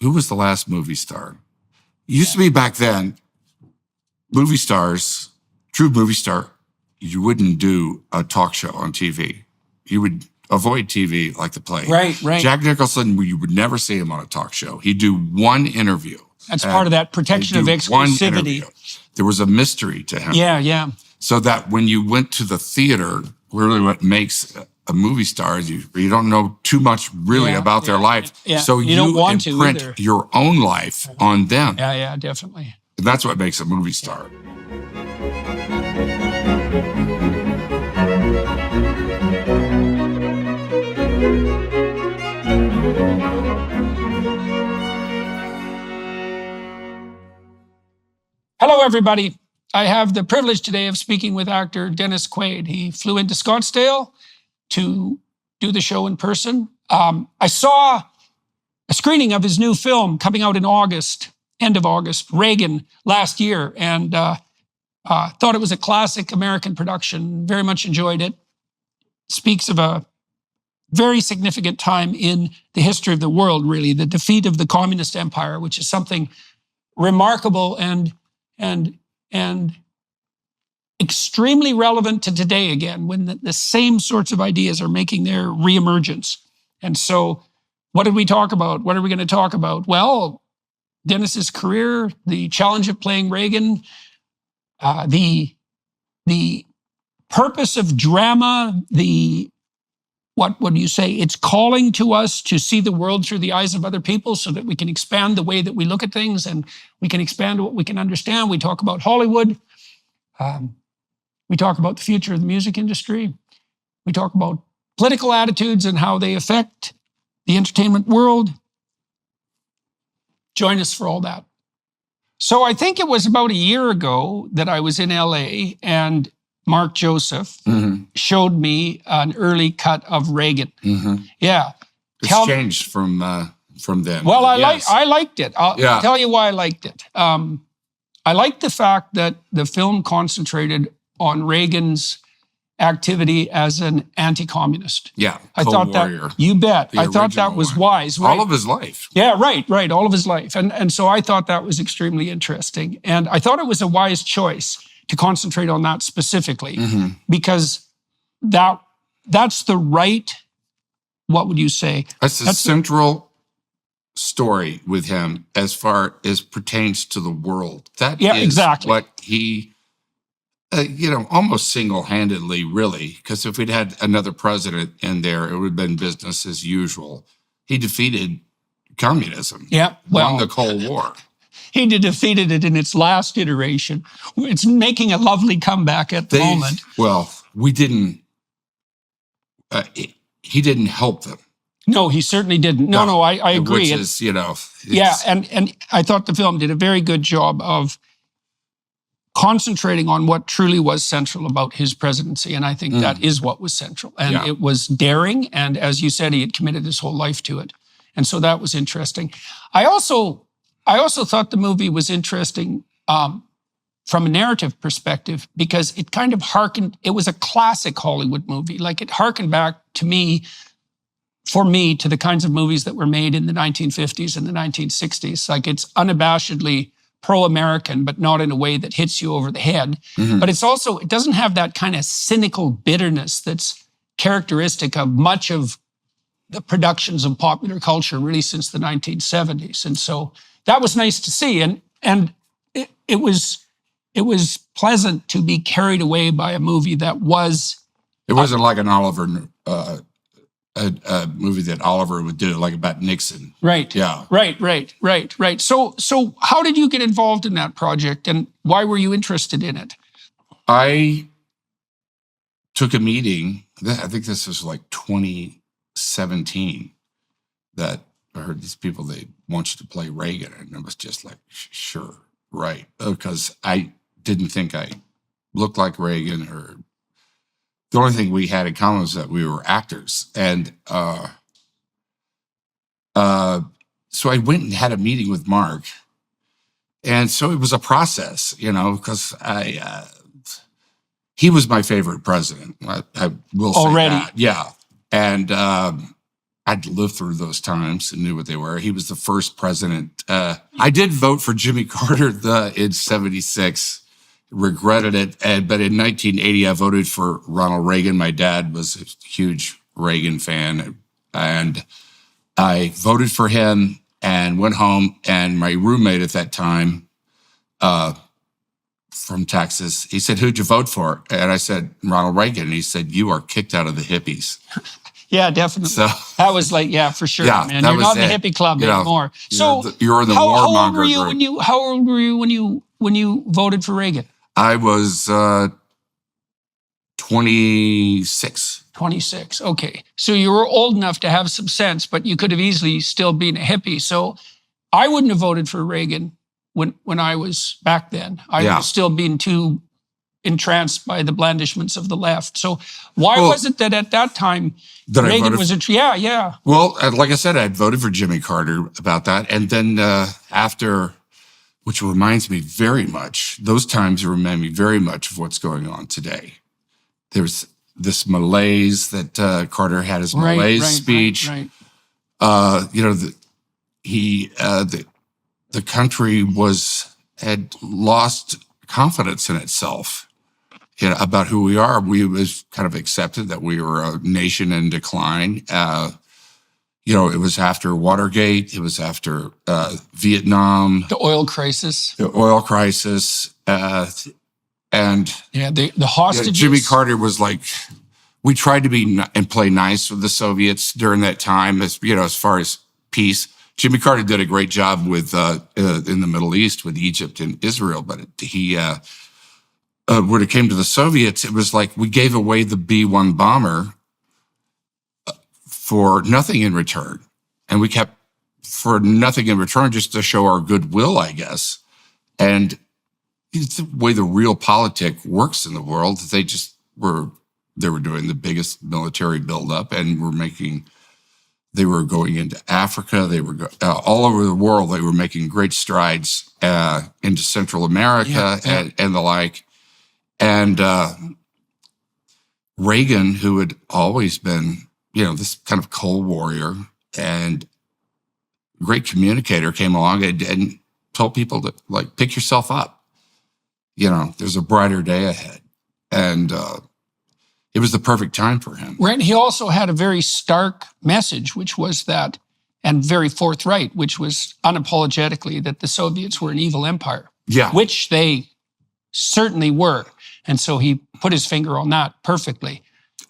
who was the last movie star? It used to be back then, movie stars, true movie star, you wouldn't do a talk show on TV. You would avoid TV like the plague. Right. Jack Nicholson, you would never see him on a talk show. He'd do one interview. That's part of that protection of exclusivity. There was a mystery to him. Yeah. So that when you went to the theater, really what makes a movie star is you don't know too much really about their life. Yeah. So you don't want to imprint either. your own life on them. Yeah, definitely. And that's what makes a movie star. Hello, everybody. I have the privilege today of speaking with actor Dennis Quaid. He flew into Scottsdale to do the show in person. I saw a screening of his new film coming out in August, end of August, Reagan, last year, and thought it was a classic American production. Very much enjoyed it. Speaks of a very significant time in the history of the world, really, the defeat of the communist empire, which is something remarkable and extremely relevant to today again, when the same sorts of ideas are making their reemergence. And so what did we talk about? What are we going to talk about? Well, Dennis's career, the challenge of playing Reagan, the purpose of drama, what would you say? It's calling to us to see the world through the eyes of other people so that we can expand the way that we look at things and we can expand what we can understand. We talk about Hollywood. We talk about the future of the music industry. We talk about political attitudes and how they affect the entertainment world. Join us for all that. So I think it was about a year ago that I was in LA and Mark Joseph showed me an early cut of Reagan. Yeah. It's changed from then. Well, I liked it. I'll tell you why I liked it. I liked the fact that the film concentrated on Reagan's activity as an anti-communist. Yeah, I thought warrior. that, you bet. I thought that was wise. Right? All of his life. Yeah, right, all of his life. And so I thought that was extremely interesting. And I thought it was a wise choice to concentrate on that specifically, because that's the right, what would you say? That's the central story with him as far as pertains to the world. That is exactly what he, almost single-handedly, really, because if we'd had another president in there, it would have been business as usual. He defeated communism. Yeah, won the Cold War. He defeated it in its last iteration. It's making a lovely comeback at the moment. Well, we didn't. He didn't help them. No, he certainly didn't. No, I agree. Which is, yeah, and I thought the film did a very good job of concentrating on what truly was central about his presidency, and I think that is what was central. And it was daring, and as you said, he had committed his whole life to it, and so that was interesting. I also thought the movie was interesting from a narrative perspective because it kind of it was a classic Hollywood movie. Like it harkened back for me, to the kinds of movies that were made in the 1950s and the 1960s. Like it's unabashedly pro-American, but not in a way that hits you over the head. But it doesn't have that kind of cynical bitterness that's characteristic of much of the productions of popular culture really since the 1970s. And so that was nice to see. And it was pleasant to be carried away by a movie that was... It wasn't like an Oliver... a movie that Oliver would do, like about Nixon. Right. Yeah. Right. So how did you get involved in that project and why were you interested in it? I took a meeting, I think this was like 2017, that I heard these people, they want you to play Reagan. And I was just like, sure, right. Because I didn't think I looked like Reagan or... The only thing we had in common was that we were actors. And so I went and had a meeting with Mark. And so it was a process, because he was my favorite president. I will say already. that. Yeah. And I I'd lived through those times and knew what they were. He was the first president. I did vote for Jimmy Carter in 76. Regretted it. But in 1980, I voted for Ronald Reagan. My dad was a huge Reagan fan. And I voted for him and went home. And my roommate at that time, from Texas, he said, "Who'd you vote for?" And I said, "Ronald Reagan." And he said, "You are kicked out of the hippies." Yeah, definitely. So that was like, yeah, for sure, yeah, man. You're not in the hippie club anymore. So you're in the how warmonger old were you group. how old were you when you voted for Reagan? I was 26. 26. Okay. So you were old enough to have some sense, but you could have easily still been a hippie. So I wouldn't have voted for Reagan when I was back then. I was still being too entranced by the blandishments of the left. So why was it that at that time Reagan was yeah. Well, like I said, I'd voted for Jimmy Carter about that. And then after, which reminds me very much, those times remind me very much of what's going on today. There's this malaise that Carter had his malaise speech. Right. The country had lost confidence in itself. About who we are. We was kind of accepted that we were a nation in decline. It was after Watergate. It was after Vietnam. The oil crisis. And the hostages. Jimmy Carter was like, we tried to be and play nice with the Soviets during that time, as far as peace. Jimmy Carter did a great job with in the Middle East with Egypt and Israel, but when it came to the Soviets, it was like we gave away the B-1 bomber for nothing in return. And we kept for nothing in return just to show our goodwill, I guess. And it's the way the real politic works in the world. They were doing the biggest military buildup and they were going into Africa. They were all over the world. They were making great strides into Central America and the like. And Reagan, who had always been, this kind of cold warrior and great communicator, came along and told people to pick yourself up. There's a brighter day ahead. And it was the perfect time for him. Right. He also had a very stark message, which was that, and very forthright, which was unapologetically that the Soviets were an evil empire. Yeah. Which they certainly were. And so he put his finger on that perfectly.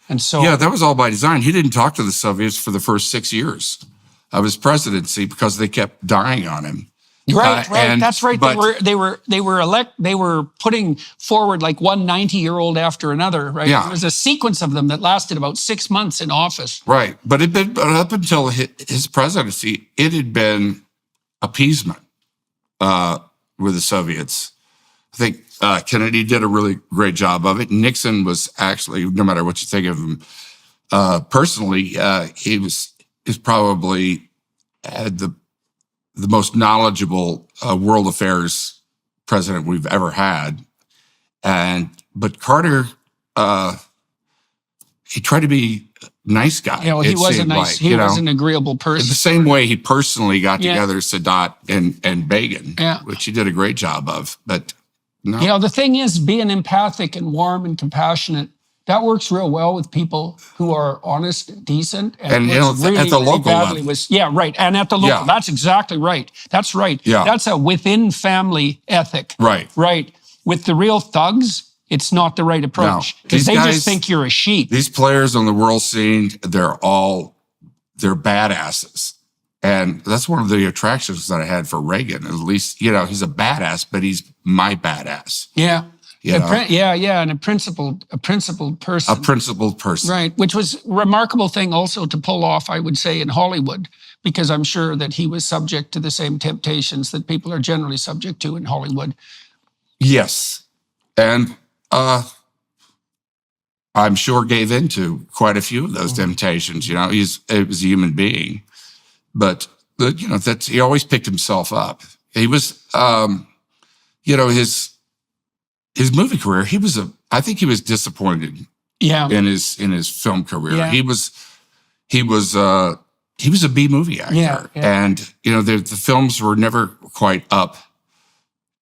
And so... Yeah, that was all by design. He didn't talk to the Soviets for the first 6 years of his presidency because they kept dying on him. Right. That's right. But they were putting forward like one 90-year-old after another, right? Yeah. There was a sequence of them that lasted about 6 months in office. Right. But up until his presidency, it had been appeasement with the Soviets. I think Kennedy did a really great job of it. Nixon was actually, no matter what you think of him personally, he was probably had the most knowledgeable world affairs president we've ever had. But Carter, he tried to be a nice guy. He wasn't nice. He was an agreeable person. In the same way he personally got together Sadat and Reagan, which he did a great job of. But no. The thing is, being empathic and warm and compassionate, that works real well with people who are honest, decent, and really, at the local level. And at the local, that's exactly right. That's right. Yeah. That's a within family ethic. Right. With the real thugs, it's not the right approach because they just think you're a sheep. These players on the world scene, they're badasses. And that's one of the attractions that I had for Reagan. At least, he's a badass, but he's my badass. Yeah. And a principled person. A principled person. Right, which was a remarkable thing also to pull off, I would say, in Hollywood, because I'm sure that he was subject to the same temptations that people are generally subject to in Hollywood. Yes. And I'm sure gave into quite a few of those temptations. He was a human being. But he always picked himself up. He was, his movie career. I think he was disappointed. Yeah. In his film career, yeah. he was he was a B movie actor. Yeah, yeah. And, the films were never quite up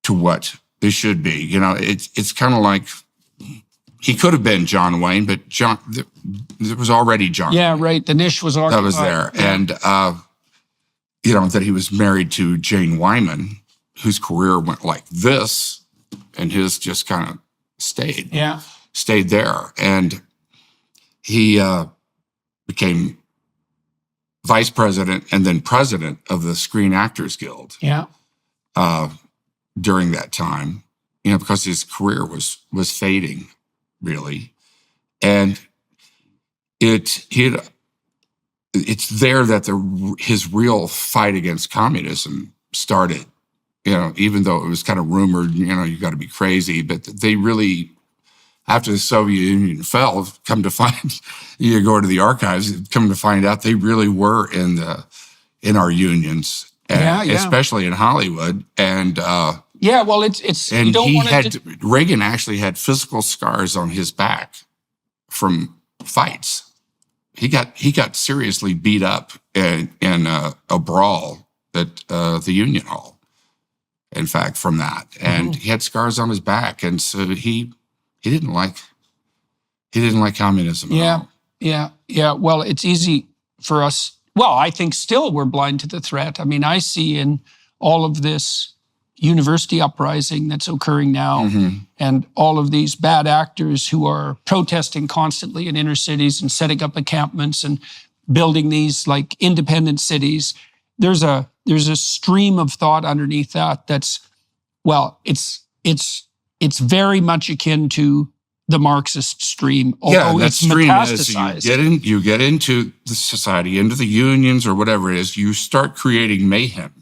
to what they should be. It's kind of like he could have been John Wayne, but there was already John. Yeah, right. The niche was occupied. That was there. Yeah. And, that he was married to Jane Wyman, whose career went like this, and his just kind of stayed there. And he became vice president and then president of the Screen Actors Guild. Yeah. During that time, because his career was fading, really, and it's there that his real fight against communism started. Even though it was kind of rumored, you got to be crazy, but they really, after the Soviet Union fell, come to find, you go to the archives, come to find out they really were in our unions, especially in Hollywood, and well, it's and you don't Reagan actually had physical scars on his back from fights. He got seriously beat up in a brawl at the Union Hall. In fact, from that, and he had scars on his back, and so he didn't like communism at all. Yeah. Well, it's easy for us. Well, I think still we're blind to the threat. I mean, I see in all of this university uprising that's occurring now, and all of these bad actors who are protesting constantly in inner cities and setting up encampments and building these like independent cities. There's a stream of thought underneath that's, well, it's very much akin to the Marxist stream, although that it's stream metastasized. is you get into the society, into the unions or whatever it is, you start creating mayhem.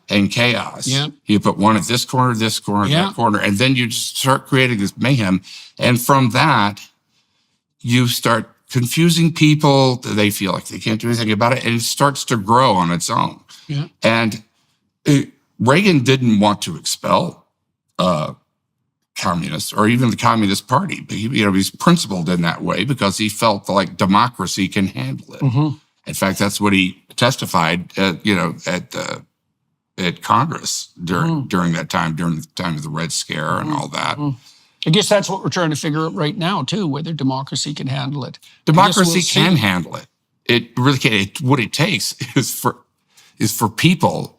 And chaos. You put one at this corner, that corner, and then you just start creating this mayhem. And from that, you start confusing people. They feel like they can't do anything about it, and it starts to grow on its own. And Reagan didn't want to expel communists or even the Communist Party, but he's principled in that way because he felt like democracy can handle it. In fact, that's what he testified, at Congress during that time, during the time of the Red Scare and all that. I guess that's what we're trying to figure out right now, too, whether democracy can handle it. Democracy can handle it. It really can. What it takes is for people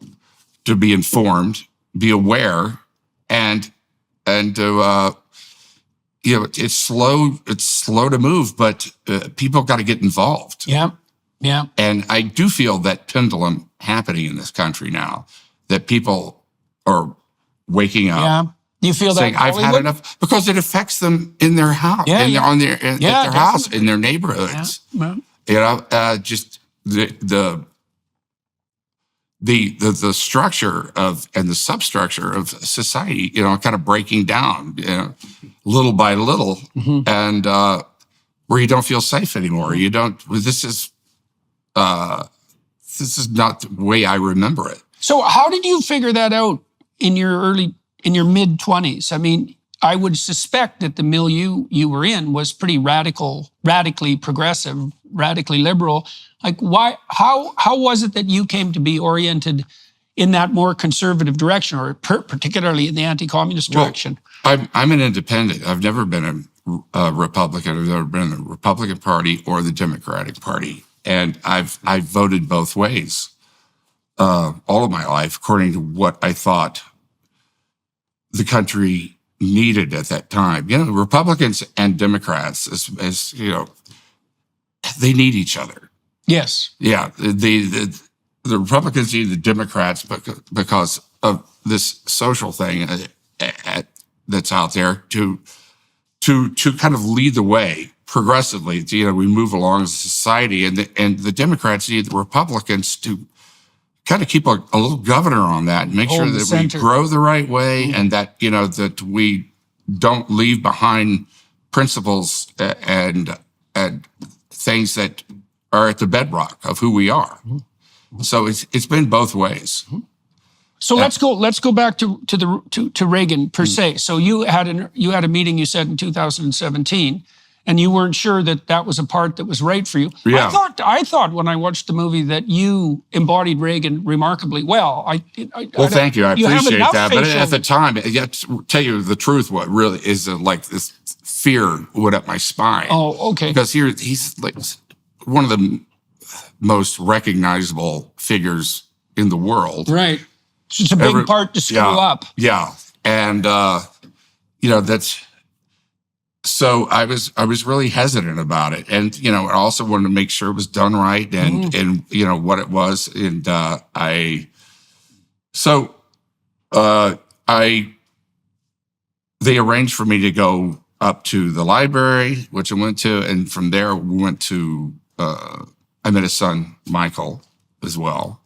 to be informed, be aware, and to it's slow to move, but people got to get involved. Yeah. And I do feel that pendulum happening in this country now, that people are waking up. Yeah. You feel saying, that I've had enough, because it affects them in their house, at their house, in their neighborhoods. Just the structure and the substructure of society, kind of breaking down, little by little, and where you don't feel safe anymore. You don't. This is not the way I remember it. So, how did you figure that out in your mid-20s? I mean, I would suspect that the milieu you were in was pretty radically progressive, radically liberal. Like, why? How was it that you came to be oriented in that more conservative direction, or particularly in the anti-communist direction? I'm an independent. I've never been a Republican. I've never been in the Republican Party or the Democratic Party, and I've voted both ways all of my life, according to what I thought the country needed at that time. Republicans and Democrats, as they need each other. Yes. Yeah. The Republicans need the Democrats because of this social thing that's out there to kind of lead the way progressively. We move along as a society, and the Democrats need the Republicans to kind of keep a little governor on that and make sure that we grow the right way, and that that we don't leave behind principles and things that are at the bedrock of who we are. So it's been both ways. So let's go back to Reagan per se. So you had a meeting, you said, in 2017, and you weren't sure that that was a part that was right for you. Yeah. I thought when I watched the movie that you embodied Reagan remarkably well. Well, thank you. I appreciate that. But facial- at the time, to tell you the truth, what really is like this fear went up my spine. Oh, okay. Because he's like one of the most recognizable figures in the world. Right. It's a big part to screw up. Yeah. And, that's, so I was really hesitant about it. And, I also wanted to make sure it was done right and what it was. And, they arranged for me to go up to the library, which I went to. And from there, we went to, I met his son, Michael, as well.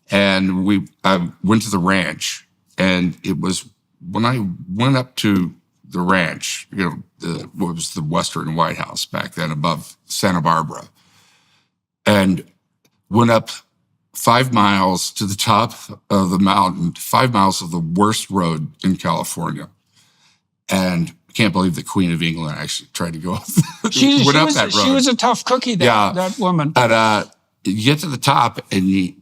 And I went to the ranch, and it was when I went up to the ranch, what was the Western White House back then above Santa Barbara, and went up 5 miles to the top of the mountain, 5 miles of the worst road in California. And I can't believe the Queen of England actually tried to go up, She that road. was a tough cookie, that woman. And you get to the top, and he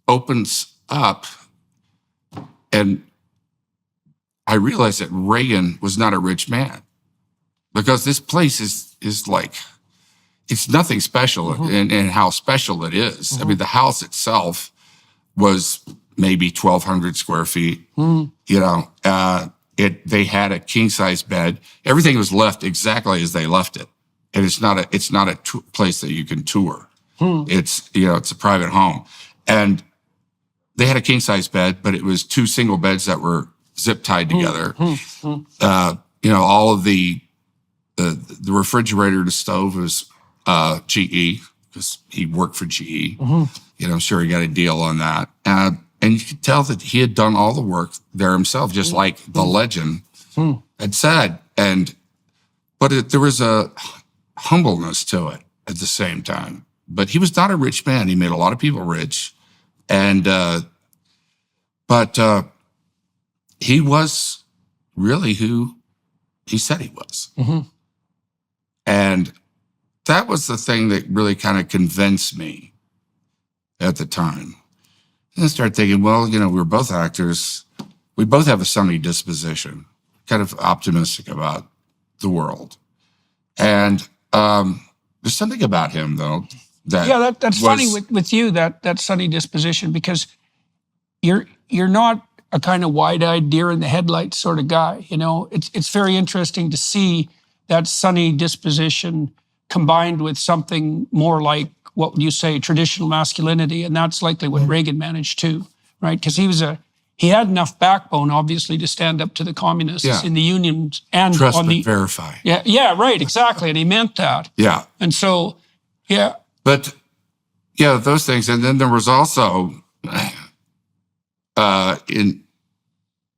opens up, and I realized that Reagan was not a rich man, because this place is like, it's nothing special in how special it is. I mean, the house itself was maybe 1,200 square feet. They had a king size bed. Everything was left exactly as they left it, and it's not a place that you can tour. It's it's a private home, and they had a king size bed, but it was 2 single beds that were zip tied together. All of the refrigerator, the stove was GE, because he worked for GE. I'm sure he got a deal on that. And you could tell that he had done all the work there himself, just like the legend had said. But there was a humbleness to it at the same time. But he was not a rich man. He made a lot of people rich. But he was really who he said he was. And that was the thing that really kind of convinced me at the time. And I started thinking, well, we were both actors. We both have a sunny disposition, kind of optimistic about the world. And there's something about him, though, that's funny with you, that sunny disposition, because you're not a kind of wide-eyed deer in the headlights sort of guy. It's very interesting to see that sunny disposition combined with something more like, what would you say, traditional masculinity, and that's likely what Reagan managed too, right? Because he had enough backbone, obviously, to stand up to the communists in the unions and trust on but the verify. Yeah, right, exactly, and he meant that. Yeah, and so but those things, and then there was also in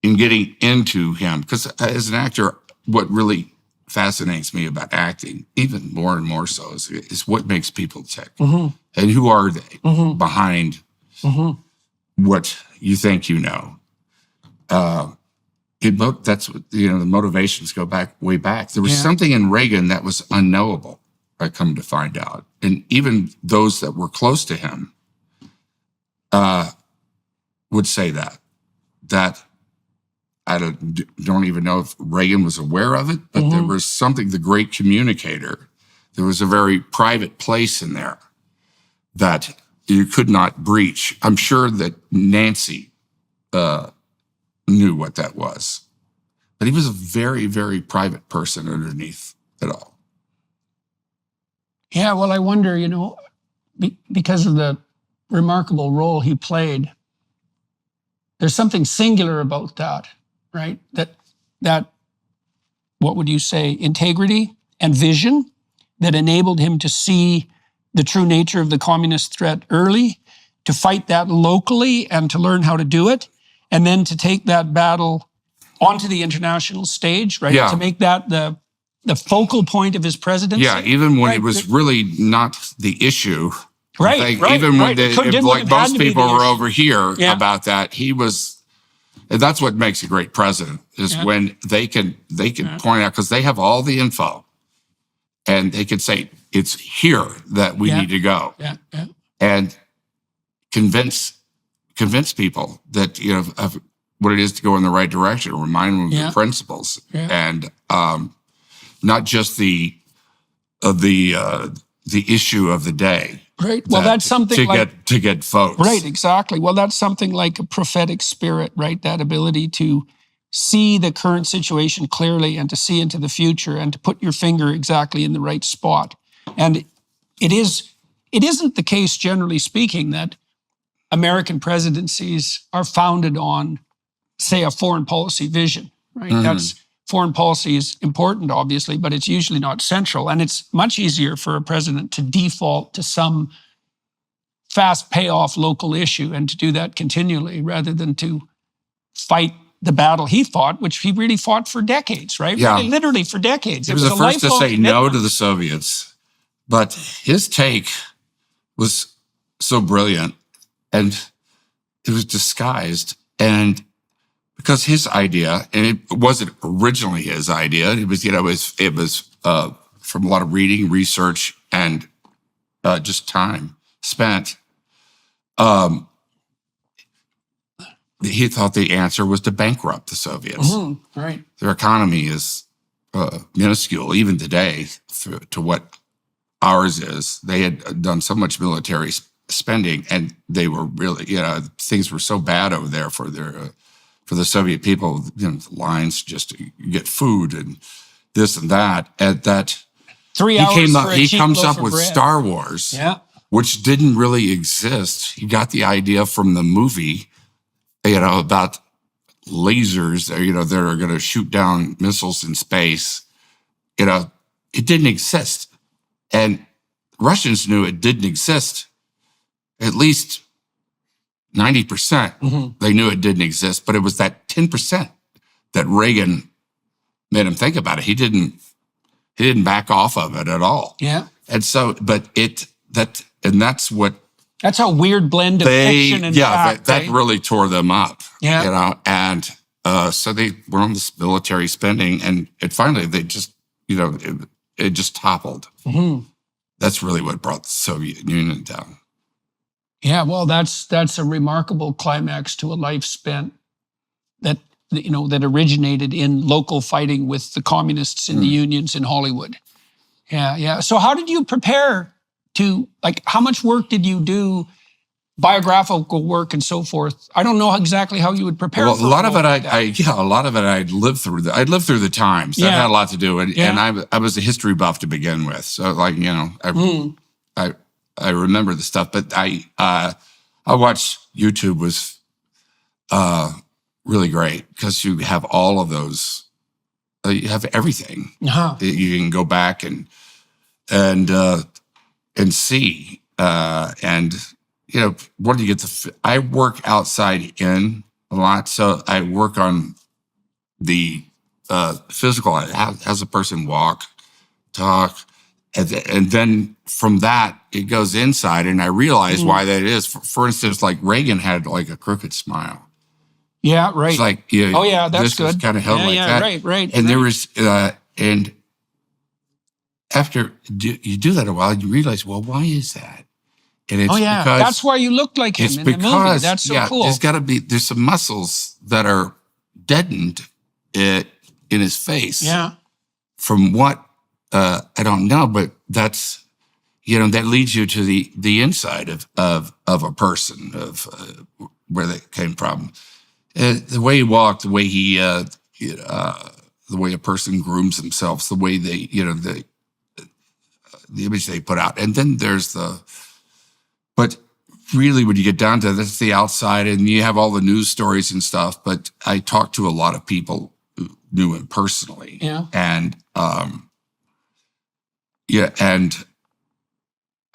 getting into him, because as an actor, what really fascinates me about acting, even more and more so, is what makes people tick, and who are they behind what you think you know. That's what, the motivations go way back. There was something in Reagan that was unknowable, I come to find out, and even those that were close to him would say that. I don't even know if Reagan was aware of it, but there was something, the great communicator. There was a very private place in there that you could not breach. I'm sure that Nancy knew what that was, but he was a very, very private person underneath it all. Yeah, well, I wonder, because of the remarkable role he played, there's something singular about that. Right? That, what would you say, integrity and vision that enabled him to see the true nature of the communist threat early, to fight that locally and to learn how to do it, and then to take that battle onto the international stage, right? To make that the focal point of his presidency. Yeah, even when it was really not the issue. Right, even when most people were over here about that, he was. And that's what makes a great president, is when they can point out, because they have all the info, and they could say, it's here that we need to go. Yeah. Yeah. And convince people that, of what it is to go in the right direction, remind them of the principles, and not just the issue of the day. Right. Well, that's something to get votes. Right. Exactly. Well, that's something like a prophetic spirit, right? That ability to see the current situation clearly and to see into the future and to put your finger exactly in the right spot. And it isn't the case, generally speaking, that American presidencies are founded on, say, a foreign policy vision, right? Mm-hmm. Foreign policy is important, obviously, but it's usually not central. And it's much easier for a president to default to some fast payoff local issue and to do that continually rather than to fight the battle he fought, which he really fought for decades, right? Yeah. Really, literally for decades. He was the first to say no to the Soviets, but his take was so brilliant, and it was disguised. And because his idea, and it wasn't originally his idea, it was from a lot of reading, research, and just time spent. He thought the answer was to bankrupt the Soviets. Mm-hmm. Right. Their economy is minuscule, even today, to what ours is. They had done so much military spending, and they were really, things were so bad over there for the Soviet people. The lines just to get food and this and that. At that, 3 hours he comes up with bread. Star Wars, which didn't really exist. He got the idea from the movie. About lasers, that are going to shoot down missiles in space. It didn't exist. And Russians knew it didn't exist. At least 90%, mm-hmm. They knew it didn't exist, but it was that 10% that Reagan made him think about it. He didn't back off of it at all. Yeah. And so, that's a weird blend of fiction and fact. That really tore them up. Yeah. And so they were on this military spending, and finally they just, it just toppled. Mm-hmm. That's really what brought the Soviet Union down. Yeah, well, that's a remarkable climax to a life spent that originated in local fighting with the communists in the unions in Hollywood. Yeah. So how did you prepare to, how much work did you do, biographical work and so forth? I don't know exactly how you would prepare. Well, a lot of it, I'd lived through. I'd lived through the times. That had a lot to do with it. And I was a history buff to begin with. So, I remember the stuff. But I watched YouTube was really great because you have all of those. You have everything. Uh-huh. You can go back and see, what do you get I work outside in a lot. So I work on the physical, how's a person walk, talk, and then from that, it goes inside, and I realize why that is. For instance, like Reagan had like a crooked smile. Yeah, right. It's like, that's this good. was kind of held like that. Right. And there was, and after you do that a while, you realize, well, why is that? And it's because that's why you look like him in the movie. That's so cool. There's some muscles that are deadened in his face. Yeah. From what I don't know, but that's that leads you to the inside of a person, of where they came from. The way he walked, the way he the way a person grooms themselves, the way they the image they put out. And then there's but really when you get down to that's the outside, and you have all the news stories and stuff. But I talked to a lot of people who knew him personally. Yeah. And, and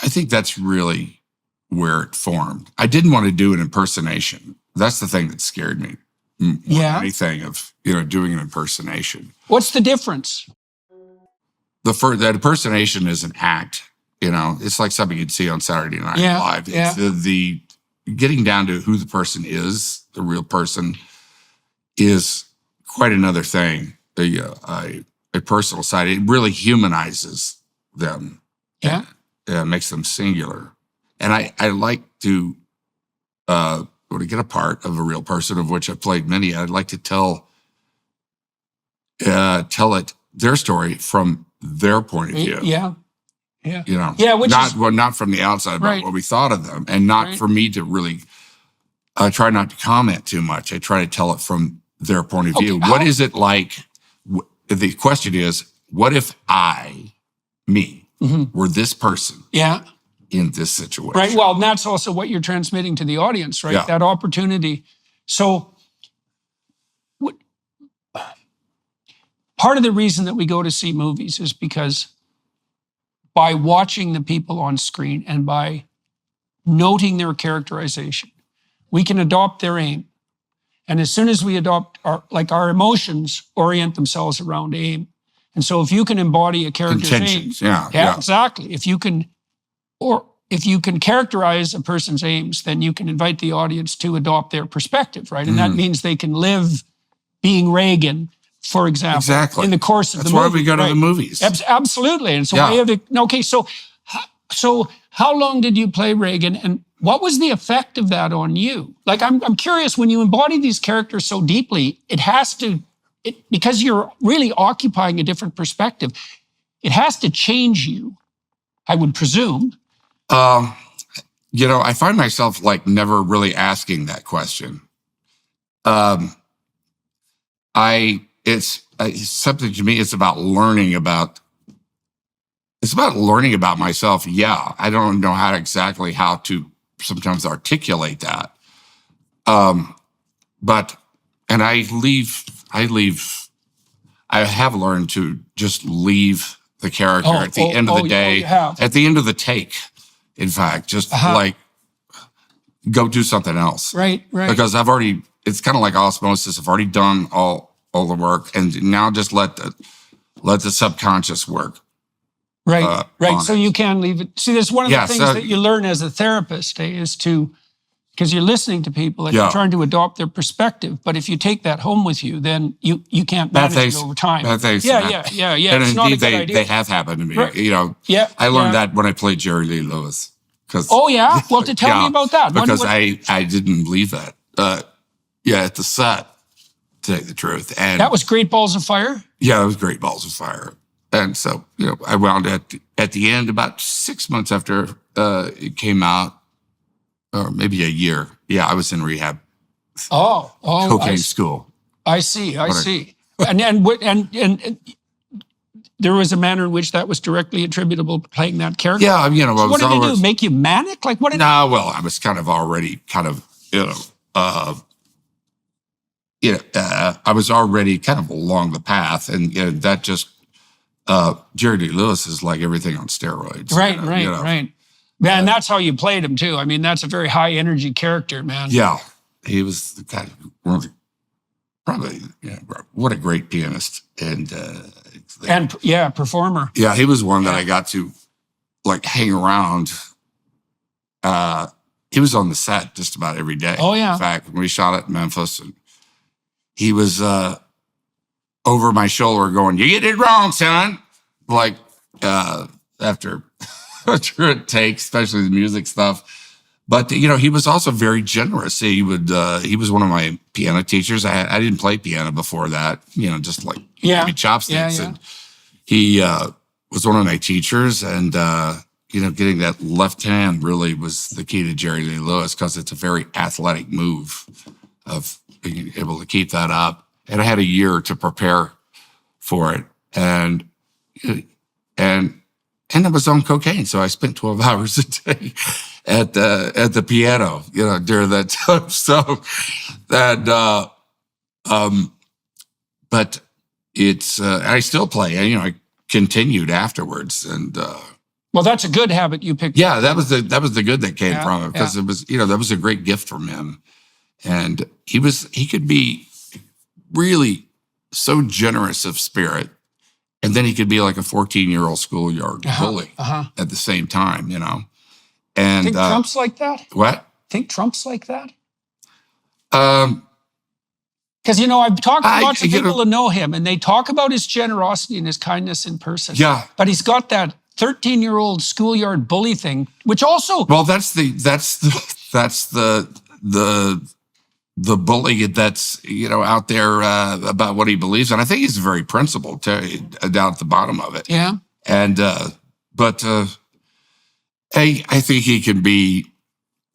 I think that's really where it formed. I didn't want to do an impersonation. That's the thing that scared me more than anything of, doing an impersonation. What's the difference? That impersonation is an act, it's like something you'd see on Saturday Night Live. Yeah. It's the getting down to who the person is, the real person, is quite another thing. A personal side. It really humanizes them. Yeah. Makes them singular. And I like to, when I get a part of a real person, of which I've played many, I'd like to tell it, their story from their point of view. Yeah. Yeah. You know, yeah, which not from the outside, but right. what we thought of them, and not right. for me to really, I try not to comment too much. I try to tell it from their point of view. What is it like? The question is, what if me, were this person? Yeah. In this situation. Right. Well, and that's also what you're transmitting to the audience, right? Yeah. That opportunity. So part of the reason that we go to see movies is because by watching the people on screen and by noting their characterization, we can adopt their aim. And as soon as we adopt our emotions orient themselves around aim. And so if you can embody a character's aim, yeah, exactly. If you can characterize a person's aims, then you can invite the audience to adopt their perspective, right? And that means they can live being Reagan, for example, in the course of the movie. That's why we go to the movies. Absolutely. And it's a way of okay. So how long did you play Reagan, and what was the effect of that on you? Like, I'm curious, when you embody these characters so deeply, because you're really occupying a different perspective, it has to change you, I would presume. I find myself like never really asking that question. It's something to me. It's about learning about myself. Yeah, I don't know how to sometimes articulate that. But I have learned to just leave the character at the end of the day, at the end of the take. In fact, just like go do something else. Right. Because it's kind of like osmosis. I've already done all the work, and now just let the subconscious work. Right. So you can leave it. See, there's one of the things that you learn as a therapist is because you're listening to people and you're trying to adopt their perspective. But if you take that home with you, then you can't manage it over time. Yeah. And it's indeed, not a good idea. They have happened to me. Right. I learned that when I played Jerry Lee Lewis. Well, to tell me about that. Because I didn't believe that. At the set, to tell you the truth. And that was Great Balls of Fire? Yeah, it was Great Balls of Fire. And so, I wound at the end, about 6 months after it came out, or maybe a year. Yeah, I was in rehab. Cocaine school. I see. And there was a manner in which that was directly attributable to playing that character. Yeah, so what did it do? Make you manic? Like what? I was kind of already I was already kind of along the path, and that just Jerry Lee Lewis is like everything on steroids. Right. Yeah, and that's how you played him too. I mean, that's a very high energy character, man. Yeah, he was the kind of probably what a great pianist and performer. Yeah, he was one that I got to like hang around. He was on the set just about every day. Oh yeah. In fact, when we shot at Memphis, and he was over my shoulder going, "You get it wrong, son." Like after a take, especially the music stuff. But he was also very generous. He was one of my piano teachers. I didn't play piano before that. Just like maybe chopsticks. Yeah. And he was one of my teachers, and getting that left hand really was the key to Jerry Lee Lewis, because it's a very athletic move of being able to keep that up. And I had a year to prepare for it, and I was on cocaine, so I spent 12 hours a day at the piano, during that time. So that, but it's I still play. I continued afterwards, and well, that's a good habit you picked. Yeah, that was the good that came from it, because it was that was a great gift from him, and he could be really so generous of spirit. And then he could be like a 14-year-old schoolyard bully at the same time, And think Trump's like that? What? Think Trump's like that? Because I've talked to lots of people who know him, and they talk about his generosity and his kindness in person. Yeah. But he's got that 13-year-old schoolyard bully thing, which also Well, that's the bully that's out there about what he believes, and I think he's very principled down at the bottom of it. yeah. And but I think he can be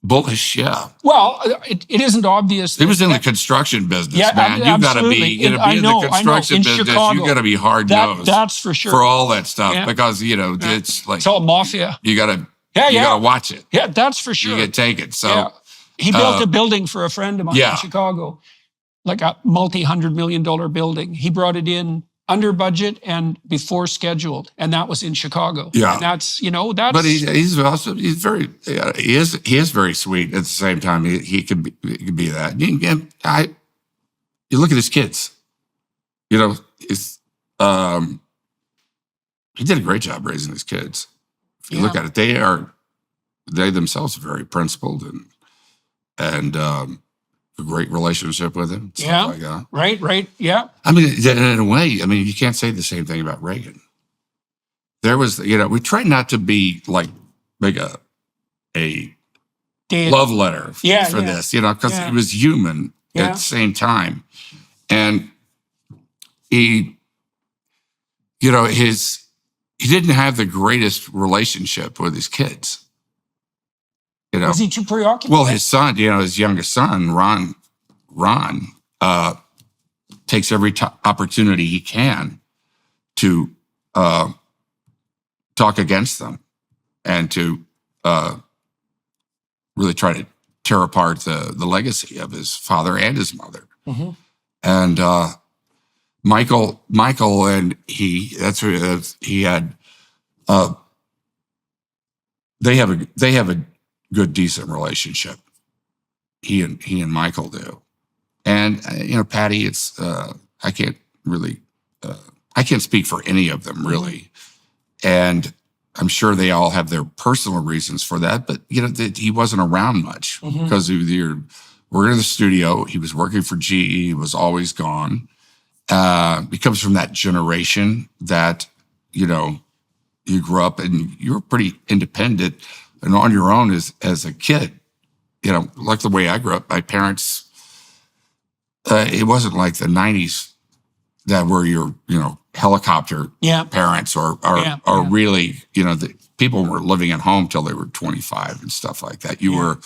bullish. Yeah. Well, it isn't obvious. He was in the construction business, Yeah, man. You got to be, I in know, the construction in business. Chicago, You got to be hard nosed. That's for sure. For all that stuff, Yeah. because it's like It's all mafia. you got to Yeah, you got to watch it. Yeah, that's for sure. You get taken. So Yeah. He built a building for a friend of mine yeah. in Chicago, like a multi-$100 million building. He brought it in under budget and before scheduled, and that was in Chicago. Yeah, and that's. But he's also very he is very sweet at the same time. He can be that. You look at his kids. It's he did a great job raising his kids. If you look at it, they themselves are very principled and a great relationship with him. Yeah, like that. Right. Yeah. I mean, in a way, you can't say the same thing about Reagan. There was, we tried not to be like make a love letter for this, because he was human at the same time, and he didn't have the greatest relationship with his kids. Was he too preoccupied? Well, his son, his youngest son, Ron, takes every opportunity he can to talk against them and to really try to tear apart the legacy of his father and his mother. Mm-hmm. And Michael and he had they have a good, decent relationship. He and Michael do. And Patty, it's I can't speak for any of them really. And I'm sure they all have their personal reasons for that, but he wasn't around much because we're in the studio. He was working for GE. He was always gone. He comes from that generation that, you grew up and you were pretty independent and on your own as a kid, like the way I grew up. My parents, it wasn't like the 90s that were your, helicopter parents or really, the people were living at home till they were 25 and stuff like that. You were,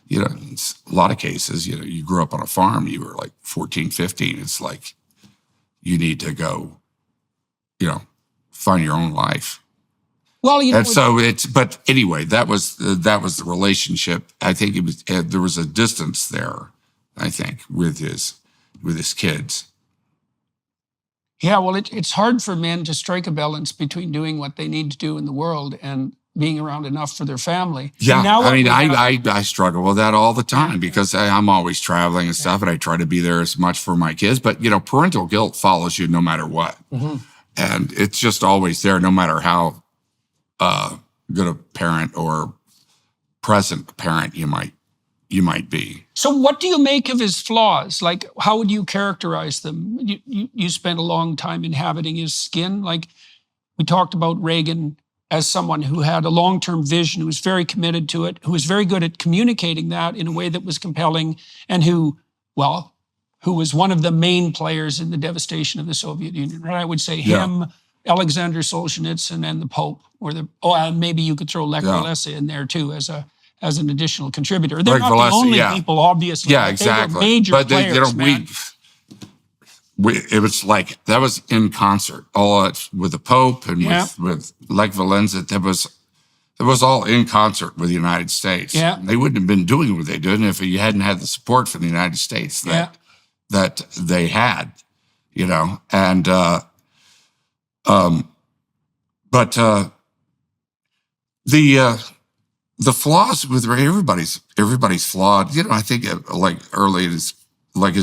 in a lot of cases, you grew up on a farm, you were like 14, 15. It's like, you need to go, find your own life. Well, and so but anyway, that was the relationship. I think there was a distance there, I think, with his kids. Yeah, well, it's hard for men to strike a balance between doing what they need to do in the world and being around enough for their family. Yeah, I struggle with that all the time because I'm always traveling and stuff, and I try to be there as much for my kids. But parental guilt follows you no matter what, and it's just always there, no matter how good a parent or present parent you might be. So what do you make of his flaws? Like, how would you characterize them? You spent a long time inhabiting his skin. Like, we talked about Reagan as someone who had a long-term vision, who was very committed to it, who was very good at communicating that in a way that was compelling, and who was one of the main players in the devastation of the Soviet Union. Right? I would say him, Alexander Solzhenitsyn, and the Pope, and maybe you could throw Lech Walesa in there too as an additional contributor. They're not the only people, obviously. Yeah, exactly. They were major players, man. It was like that was in concert, all with the Pope and with Lech Walesa. It was all in concert with the United States. Yeah. They wouldn't have been doing what they did if you hadn't had the support from the United States that they had, and but the flaws with everybody's flawed. I think like early in his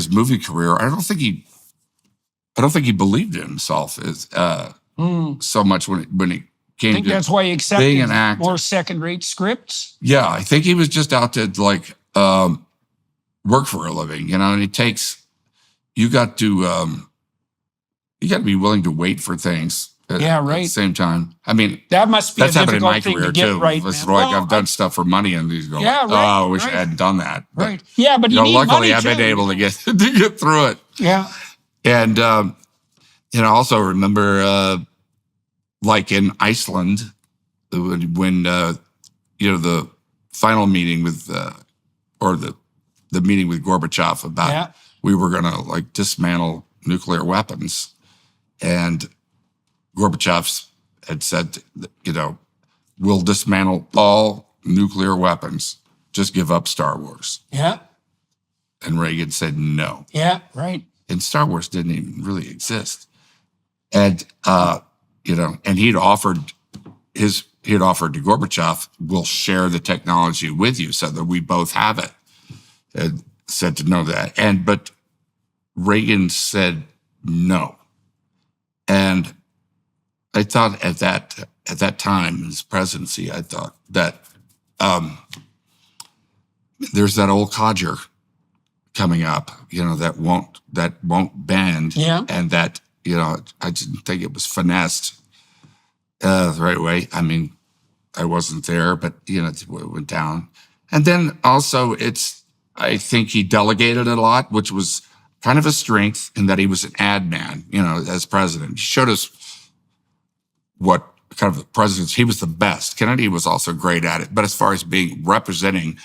movie career, I don't think he believed in himself as so much when it came. I think to that's why he accepted being an actor. More second-rate scripts. Yeah, I think he was just out to work for a living, and it takes you got to be willing to wait for things At right. the same time, I mean, that must be that's a happened in difficult my thing career to get too. right. It's Man. like Well, I've done stuff for money, and these go, Yeah, like, right, "Oh, I wish I hadn't done that." But, right. Yeah, but you need luckily money I've been too, able to get through it. Yeah. And I also remember, like in Iceland, when the final meeting with or the meeting with Gorbachev about we were going to like dismantle nuclear weapons, and Gorbachev had said, we'll dismantle all nuclear weapons. Just give up Star Wars. Yeah. And Reagan said no. Yeah, right. And Star Wars didn't even really exist. And and he'd offered to Gorbachev, we'll share the technology with you so that we both have it. And said to know that. But Reagan said no. And I thought at that time in his presidency, I thought that there's that old codger coming up, that won't bend, and that I didn't think it was finessed the right way. I mean, I wasn't there, but it went down. And then also, I think he delegated a lot, which was kind of a strength in that he was an ad man, as president. He showed us what kind of the presidents, he was the best. Kennedy was also great at it. But as far as representing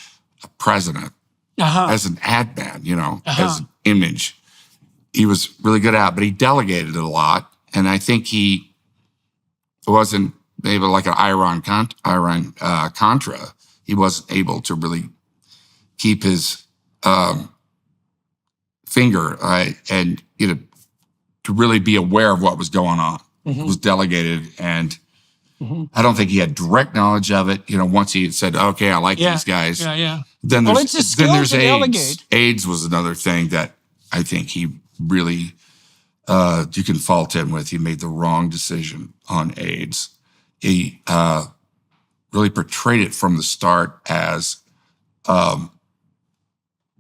a president as an ad man, as an image, he was really good at it, but he delegated it a lot. And I think he wasn't maybe like an Iran Contra. He wasn't able to really keep his finger and to really be aware of what was going on. It was delegated, and I don't think he had direct knowledge of it. Once he had said, "Okay, I like these guys," then there's AIDS. Delegate. AIDS was another thing that I think he really you can fault him with. He made the wrong decision on AIDS. He really portrayed it from the start as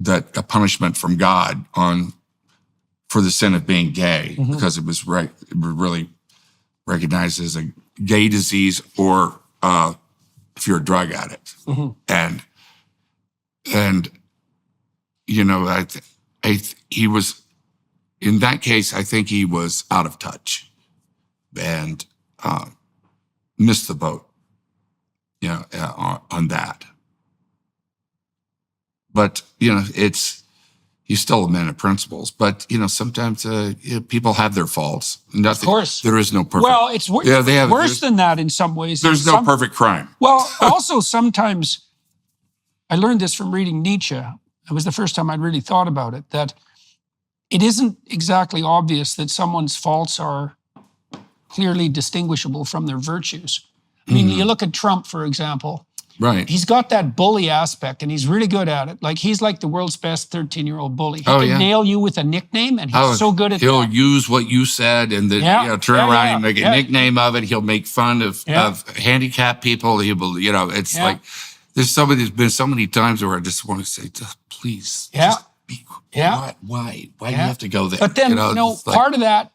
that a punishment from God for the sin of being gay, because it was really recognized as a gay disease, or if you're a drug addict. And he was, in that case, I think he was out of touch and missed the boat, on that. But, he's still a man of principles. But, sometimes people have their faults. Of course. There is no perfect. Well, it's worse than that in some ways. There's no perfect crime. Well, also sometimes, I learned this from reading Nietzsche. It was the first time I'd really thought about it, that it isn't exactly obvious that someone's faults are clearly distinguishable from their virtues. I mean, you look at Trump, for example. Right. He's got that bully aspect, and he's really good at it. Like, he's like the world's best 13-year-old bully. He can nail you with a nickname, and he's so good at that. He'll use what you said and then turn around and make a nickname of it. He'll make fun of handicapped people. He will, it's like there's been so many times where I just want to say, please, just be quiet. Why do you have to go there? But then, part of that,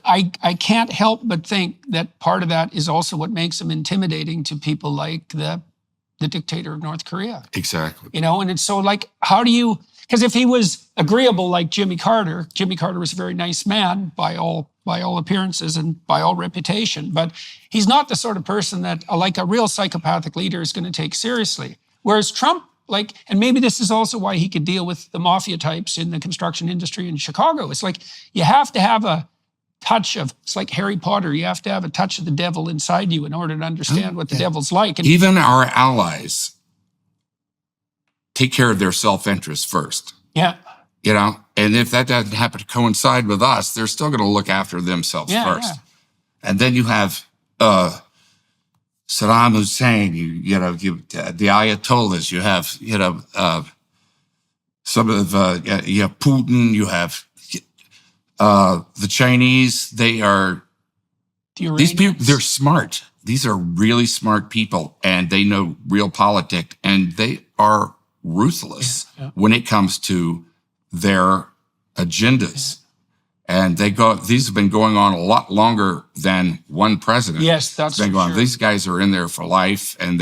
I can't help but think that part of that is also what makes him intimidating to people like the dictator of North Korea. Exactly. And it's so like, how do you, because if he was agreeable like Jimmy Carter was a very nice man by all appearances and by all reputation, but he's not the sort of person that like a real psychopathic leader is going to take seriously. Whereas Trump, and maybe this is also why he could deal with the mafia types in the construction industry in Chicago. It's like, you have to have a touch of, it's like Harry Potter, you have to have a touch of the devil inside you in order to understand what the devil's like. And even our allies take care of their self-interest first. Yeah. And if that doesn't happen to coincide with us, they're still going to look after themselves first. Yeah. And then you have Saddam Hussein, the Ayatollahs, you have, some of, you have Putin, you have the Chinese. These people, they're smart. These are really smart people, and they know real politics, and they are ruthless when it comes to their agendas. And these have been going on a lot longer than one president. Yes, that's been going. sure. These guys are in there for life, and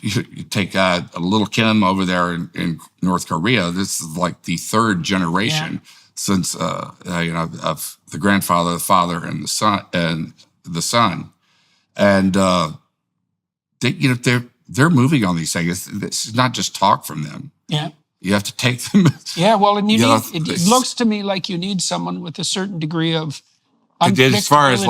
you take a little Kim over there in North Korea. This is like the third generation since of the grandfather, the father, and the son, and they're moving on these things. It's not just talk from them. Yeah. You have to take them. Yeah, well, and it looks to me like you need someone with a certain degree of unpredictability. As far as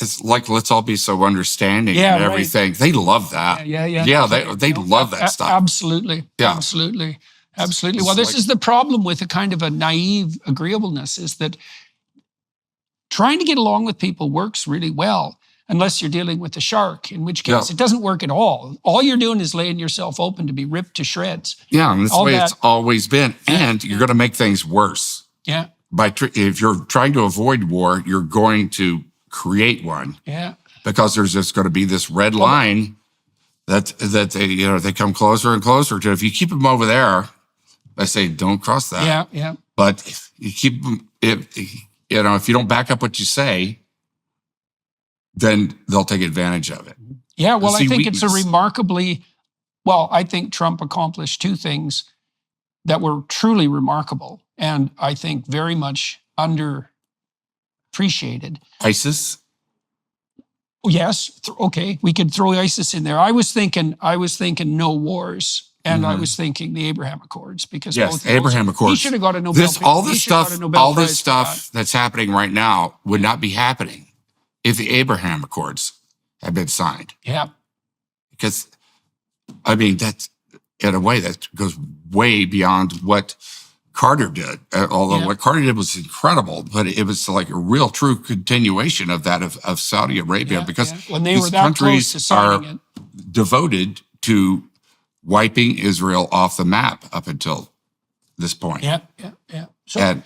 it's like, let's all be so understanding and everything. Right. They love that. Yeah, they love that stuff. Absolutely. Yeah. Absolutely. Well, this is the problem with a kind of a naive agreeableness, is that trying to get along with people works really well, unless you're dealing with the shark, in which case it doesn't work at all. All you're doing is laying yourself open to be ripped to shreds. Yeah, and that's the way it's always been. And you're going to make things worse. Yeah. If you're trying to avoid war, you're going to create one. Yeah. Because there's just going to be this red line that they come closer and closer to. If you keep them over there, I say don't cross that. Yeah, yeah. But if you keep them, if you don't back up what you say, then they'll take advantage of it. Yeah, well, I think it's a I think Trump accomplished two things that were truly remarkable, and I think very much underappreciated. ISIS? Yes, okay, we could throw ISIS in there. I was thinking no wars, and I was thinking the Abraham Accords, because both Abraham Accords. He should have got a Nobel Prize. All this stuff that's happening right now would not be happening if the Abraham Accords had been signed. Yeah. Because, I mean, that's, in a way, that goes way beyond what Carter did. Although what Carter did was incredible, but it was like a real true continuation of that of Saudi Arabia, because when they were that close to signing are devoted to wiping Israel off the map up until this point. Yeah.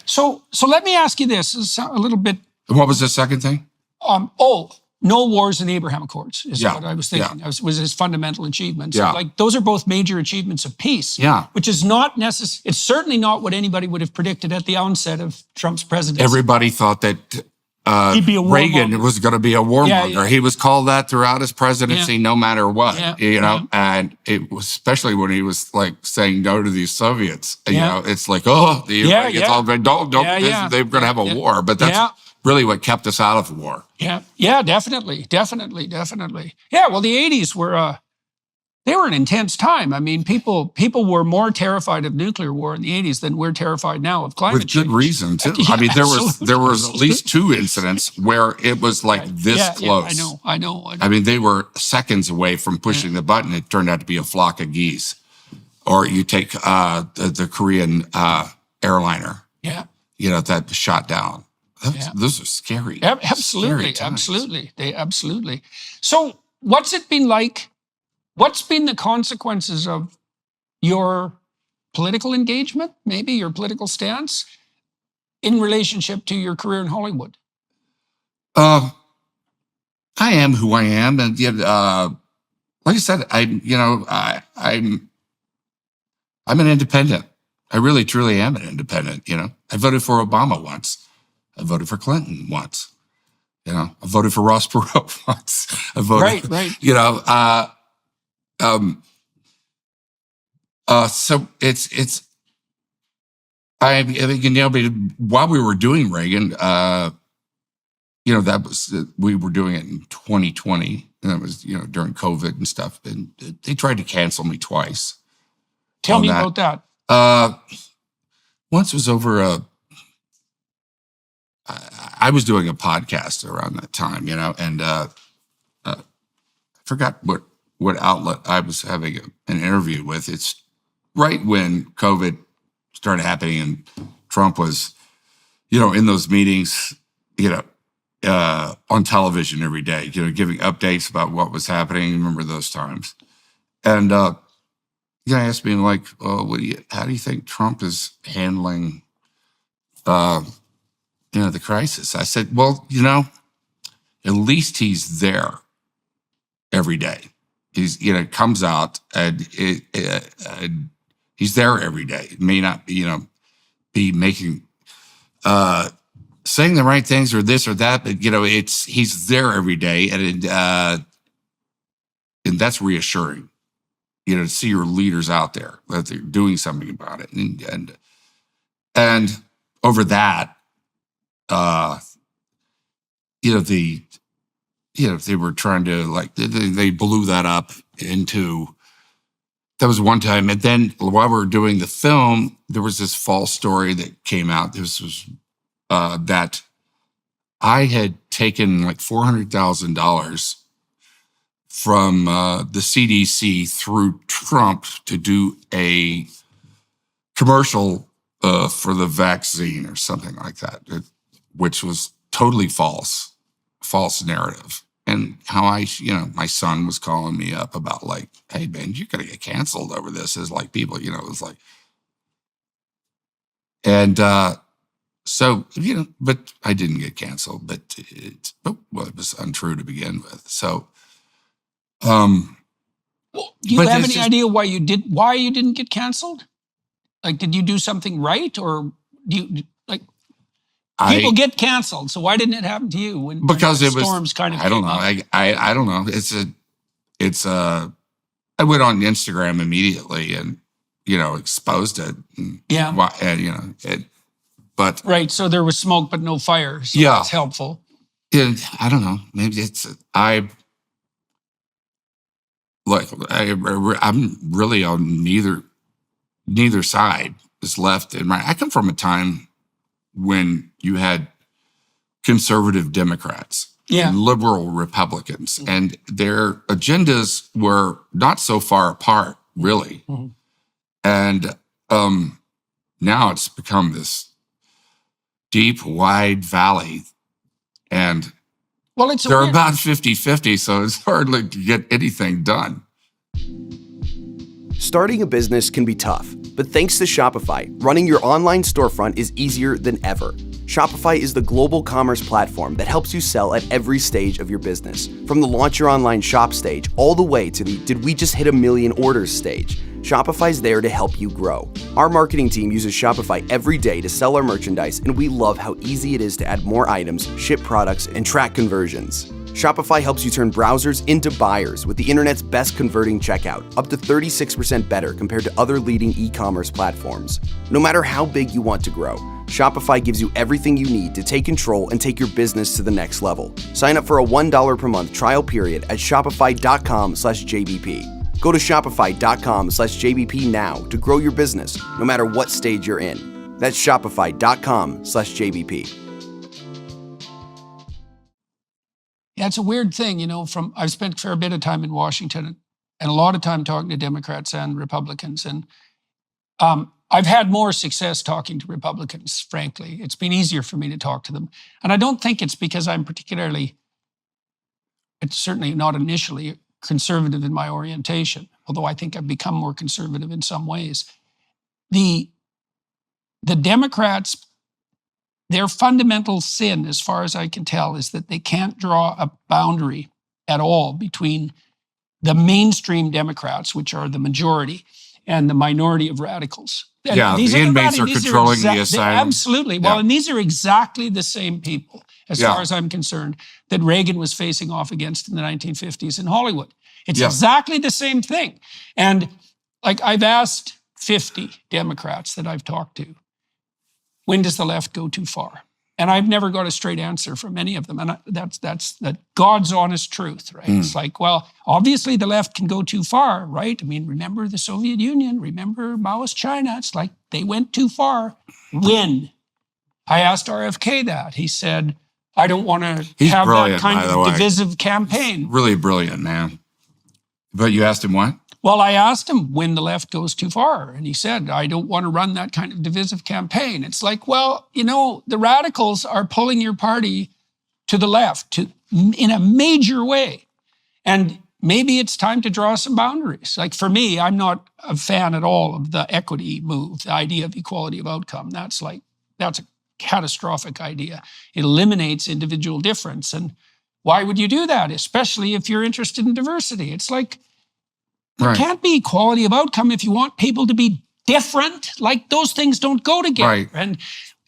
So let me ask you this. It's a little bit. What was the second thing? No wars in the Abraham Accords is what I was thinking. Was his fundamental achievements. Yeah. Like, those are both major achievements of peace. Yeah. Which is not necessary. It's certainly not what anybody would have predicted at the onset of Trump's presidency. Everybody thought that he'd be a Reagan was going to be a warmonger. Yeah. He was called that throughout his presidency, no matter what. And it was, especially when he was like saying no to these Soviets. It's like, all they're going to have a war. But that's really what kept us out of the war. Yeah, definitely. Yeah, well, the 80s were they were an intense time. I mean, people were more terrified of nuclear war in the 80s than we're terrified now of climate change. With good reason, too. I mean, there was at least two incidents where it was like this close. Yeah, I know. I mean, they were seconds away from pushing the button. It turned out to be a flock of geese. Or you take the Korean airliner. Yeah. That shot down. Those are scary. Absolutely. So what's it been like? What's been the consequences of your political engagement, maybe your political stance, in relationship to your career in Hollywood? I am who I am, and like I said, I'm an independent. I really, truly am an independent. I voted for Obama once. I voted for Clinton once. I voted for Ross Perot once. I voted, right. So it's. I mean, while we were doing Reagan, that was we were doing it in 2020, and that was during COVID and stuff, and they tried to cancel me twice. Tell me about that. Once was over I was doing a podcast around that time, and I forgot what outlet I was having an interview with. It's right when COVID started happening and Trump was, in those meetings, on television every day, giving updates about what was happening. Remember those times? And I asked me like, how do you think Trump is handling the crisis? I said, well, at least he's there every day. He's, comes out and he's there every day. It may not, be making saying the right things or this or that, but he's there every day, and that's reassuring. To see your leaders out there that they're doing something about it, and over that, they were trying to they blew that up into. That was one time. And then while we were doing the film, there was this false story that came out. This was that I had taken like $400,000 from the CDC through Trump to do a commercial for the vaccine or something like that, which was totally false narrative. And how my son was calling me up about like, hey, man, you're going to get canceled over this. As like people, it was like, and so, but I didn't get canceled, but it was untrue to begin with. So, do you have any idea why you didn't get canceled? Like, did you do something right, or people get canceled? So why didn't it happen to you because it was storms kind of? I don't know. I don't know. I went on Instagram immediately and exposed it. But right. So there was smoke but no fire. So that's helpful. And I don't know. Maybe I'm really on neither side is left and right. I come from a time when you had conservative Democrats and liberal Republicans, and their agendas were not so far apart, really. Mm-hmm. And now it's become this deep, wide valley, and they're about 50-50, so it's hard to get anything done. Starting a business can be tough, but thanks to Shopify, running your online storefront is easier than ever. Shopify is the global commerce platform that helps you sell at every stage of your business, from the launch your online shop stage all the way to the did we just hit 1 million orders stage. Shopify's there to help you grow. Our marketing team uses Shopify every day to sell our merchandise, and we love how easy it is to add more items, ship products, and track conversions. Shopify helps you turn browsers into buyers with the internet's best converting checkout, up to 36% better compared to other leading e-commerce platforms. No matter how big you want to grow, Shopify gives you everything you need to take control and take your business to the next level. Sign up for a $1 per month trial period at shopify.com/JBP. Go to shopify.com/JBP now to grow your business, no matter what stage you're in. That's shopify.com/JBP. Yeah, it's a weird thing, I've spent a fair bit of time in Washington and a lot of time talking to Democrats and Republicans. And I've had more success talking to Republicans, frankly. It's been easier for me to talk to them. And I don't think it's because I'm it's certainly not initially conservative in my orientation, although I think I've become more conservative in some ways. The Democrats, their fundamental sin, as far as I can tell, is that they can't draw a boundary at all between the mainstream Democrats, which are the majority, and the minority of radicals. And the inmates are controlling the asylum. Absolutely. Yeah. Well, and these are exactly the same people, as far as I'm concerned, that Reagan was facing off against in the 1950s in Hollywood. It's exactly the same thing. And I've asked 50 Democrats that I've talked to, when does the left go too far? And I've never got a straight answer from any of them. And that's God's honest truth, right? It's like, well, obviously the left can go too far, right? I mean, remember the Soviet Union, remember Maoist China. It's like they went too far. When? I asked RFK that. He said, I don't want to have that kind of divisive campaign. Really brilliant, man. But you asked him what? Well, I asked him when the left goes too far. And he said, I don't want to run that kind of divisive campaign. It's like, well, the radicals are pulling your party to the left in a major way. And maybe it's time to draw some boundaries. Like for me, I'm not a fan at all of the equity move, the idea of equality of outcome. That's a catastrophic idea. It eliminates individual difference. And why would you do that? Especially if you're interested in diversity. It's like, there can't be equality of outcome if you want people to be different. Like those things don't go together. Right. And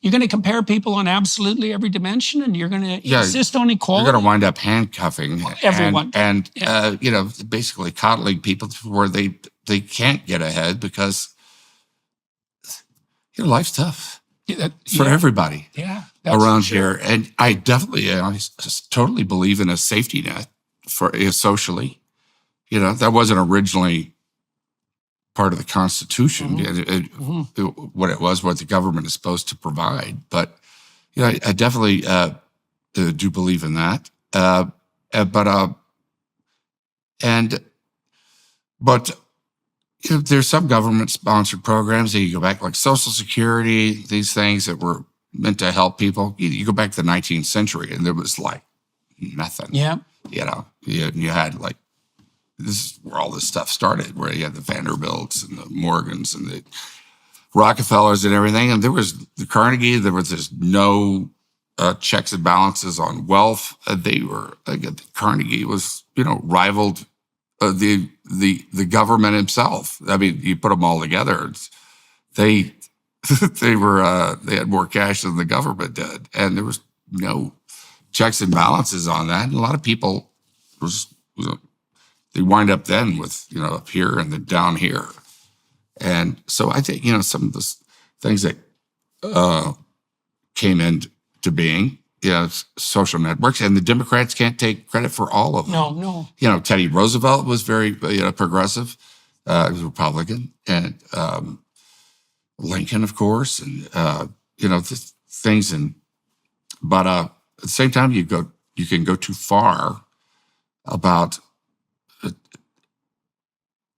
You're going to compare people on absolutely every dimension, and you're going to insist on equality. You're going to wind up handcuffing everyone, and basically coddling people to where they can't get ahead because life's tough for everybody around here. And I definitely, I totally believe in a safety net for socially. That wasn't originally part of the Constitution, what the government is supposed to provide. But I definitely do believe in that. But there's some government-sponsored programs that you go back, like Social Security, these things that were meant to help people. You go back to the 19th century, and there was like nothing. Yeah. You had like, this is where all this stuff started, where you had the Vanderbilts and the Morgans and the Rockefellers and everything. And there was the Carnegie, there was just no checks and balances on wealth. Carnegie was, rivaled the government himself. I mean, you put them all together, they had more cash than the government did, and there was no checks and balances on that. And a lot of people they wind up then with up here and then down here, and so I think some of the things that came into being. Social networks, and the Democrats can't take credit for all of them. No. Teddy Roosevelt was very progressive. He was a Republican, and Lincoln, of course, and things. But at the same time, you can go too far about,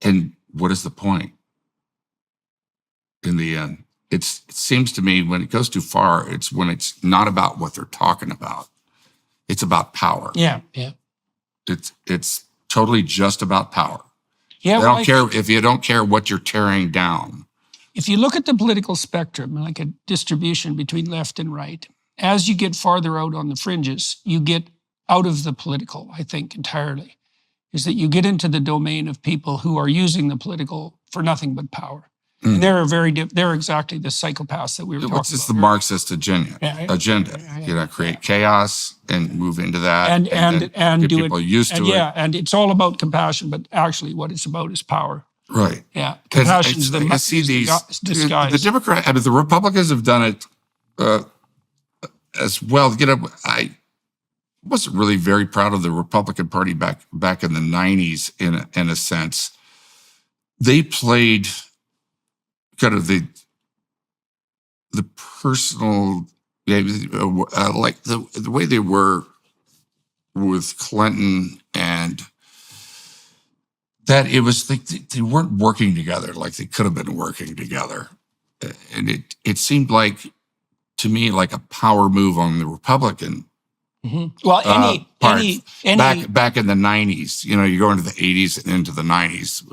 and what is the point in the end? It seems to me when it goes too far, it's when it's not about what they're talking about. It's about power. Yeah. It's totally just about power. Yeah. They don't care if you don't care what you're tearing down. If you look at the political spectrum, like a distribution between left and right, as you get farther out on the fringes, you get out of the political, I think, entirely, is that you get into the domain of people who are using the political for nothing but power. And they're exactly the psychopaths that we were talking about. It's the Marxist agenda. Create chaos and move into that, and get do people used to it. Yeah, and it's all about compassion, but actually, what it's about is power. Right. Yeah, compassion is the disguise. The Democrats, the Republicans have done it as well. I wasn't really very proud of the Republican Party back in the 90s. In a sense, they played kind of the personal, like the way they were with Clinton, and that it was like they weren't working together like they could have been working together, and it seemed like to me like a power move on the Republican. Well, back in the 90s, you go into the 80s and into the 90s.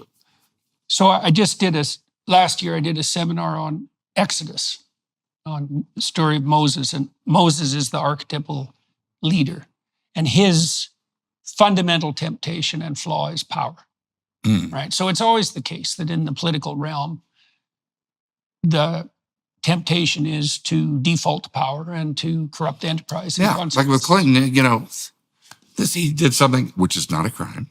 So I just last year I did a seminar on Exodus, on the story of Moses, and Moses is the archetypal leader, and his fundamental temptation and flaw is power, right? So it's always the case that in the political realm, the temptation is to default to power and to corrupt the enterprise. Yeah, like with Clinton, he did something which is not a crime.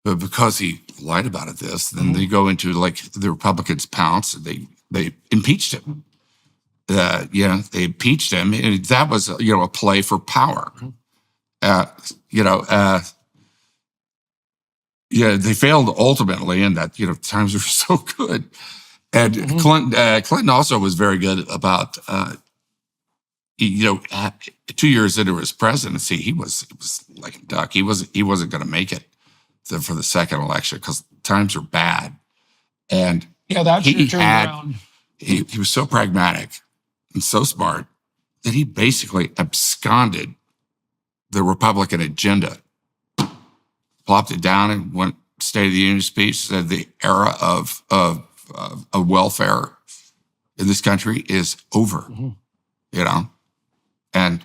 But because he lied about it, then they go into like the Republicans pounce and they impeached him. They impeached him, and that was a play for power. They failed ultimately, in that times were so good. And Clinton also was very good about 2 years into his presidency, it was like a duck. He wasn't going to make it for the second election because times are bad. And he was so pragmatic and so smart that he basically absconded the Republican agenda, plopped it down, and went State of the Union speech, said the era of welfare in this country is over, and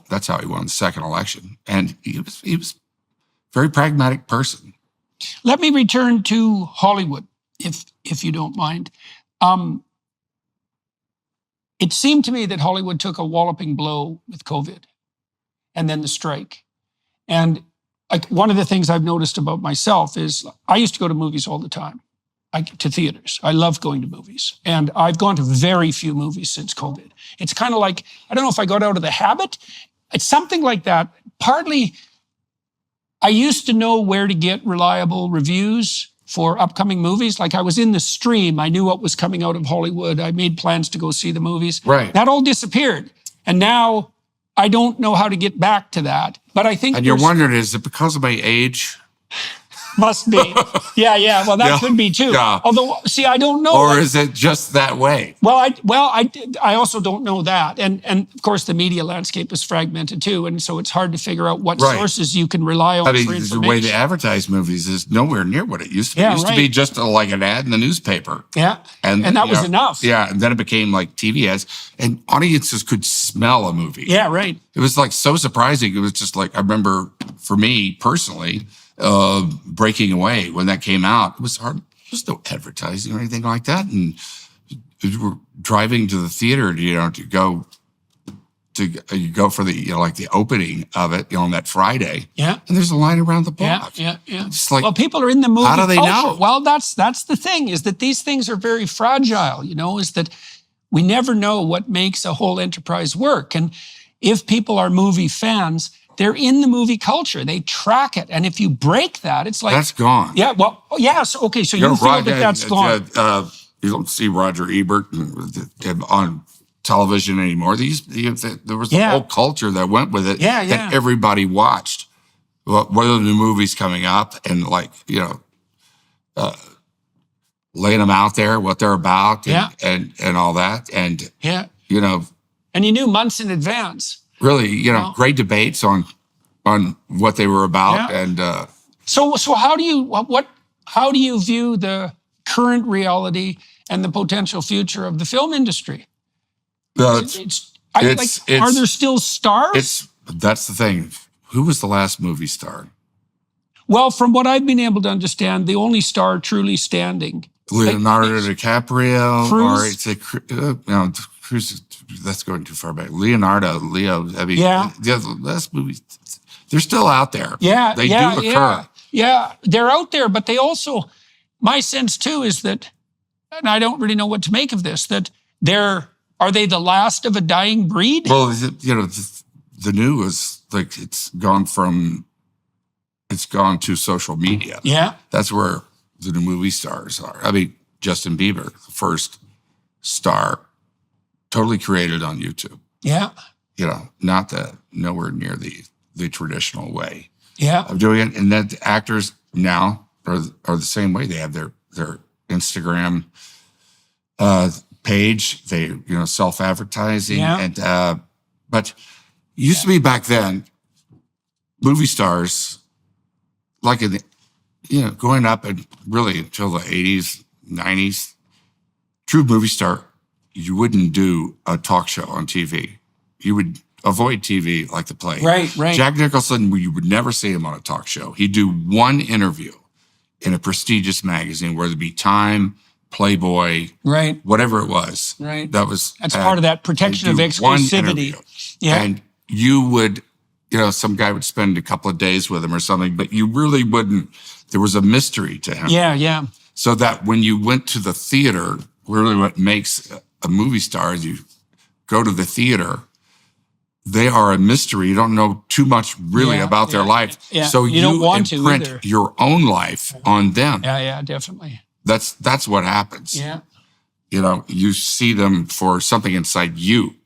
that's how he won the second election. And he was very pragmatic person. Let me return to Hollywood, if you don't mind. it seemed to me that Hollywood took a walloping blow with COVID and then the strike. And like one of the things I've noticed about myself is I used to go to movies all the time, to theaters. I love going to movies. And I've gone to very few movies since COVID. It's kind of like, I don't know if I got out of the habit. It's something like that. Partly, I used to know where to get reliable reviews for upcoming movies. Like I was in the stream. I knew what was coming out of Hollywood. I made plans to go see the movies. Right. That all disappeared. And now I don't know how to get back to that. But I think And you're wondering, is it because of my age? Must be. Yeah. Well, that could be too. Yeah. Although, see, I don't know. Or is it just that way? Well, I also don't know that. And of course, the media landscape is fragmented too. And so it's hard to figure out what sources you can rely on for information. The way they advertise movies is nowhere near what it used to be. It used to be just like an ad in the newspaper. Yeah. And that was enough. Yeah. And then it became like TV ads. And audiences could smell a movie. Yeah, right. It was like so surprising. It was just like, I remember for me personally, Breaking Away, when that came out, it was hard. There was no advertising or anything like that. And we were driving to the theater, to go for the, like the opening of it, on that Friday. Yeah. And there's a line around the block. Yeah. It's like, well, people are in the movie how do they culture. know? Well, that's the thing, is that these things are very fragile, is that we never know what makes a whole enterprise work. And if people are movie fans, they're in the movie culture. They track it. And if you break that, it's like... That's gone. Yeah, well, yeah. So, okay, so you feel that's gone. You don't see Roger Ebert on television anymore. There was a whole culture that went with it that everybody watched. What are the new movies coming up? And laying them out there, what they're about, and all that. And, and you knew months in advance. Really, great debates on what they were about, and so how do you view the current reality and the potential future of the film industry? Are there still stars? That's the thing. Who was the last movie star? Well, from what I've been able to understand, the only star truly standing, Leonardo DiCaprio, Cruise? or Cruise. That's going too far back. Leo. I mean, the last movies, they're still out there. Yeah, they do occur. Yeah, they're out there, but they also, my sense too is that, and I don't really know what to make of this, that are they the last of a dying breed? Well, the new is like it's gone to social media. Yeah, that's where the new movie stars are. I mean, Justin Bieber, the first star. Totally created on YouTube. Yeah. Nowhere near the traditional way of doing it. And then the actors now are the same way. They have their Instagram page. They, self-advertising. And but it used to be back then, movie stars, like going up and really until the 80s, 90s, true movie star, you wouldn't do a talk show on TV. You would avoid TV like the plague. Right. Jack Nicholson, you would never see him on a talk show. He'd do one interview in a prestigious magazine, whether it be Time, Playboy, whatever it was. Right. That's part of that protection of exclusivity. Yeah. And you would, some guy would spend a couple of days with him or something, but you really wouldn't. There was a mystery to him. Yeah. So that when you went to the theater, really what makes a movie star is you go to the theater, they are a mystery. You don't know too much really about their life. Yeah. So you don't want imprint to your own life on them. Yeah, definitely. That's what happens. Yeah. You see them for something inside you.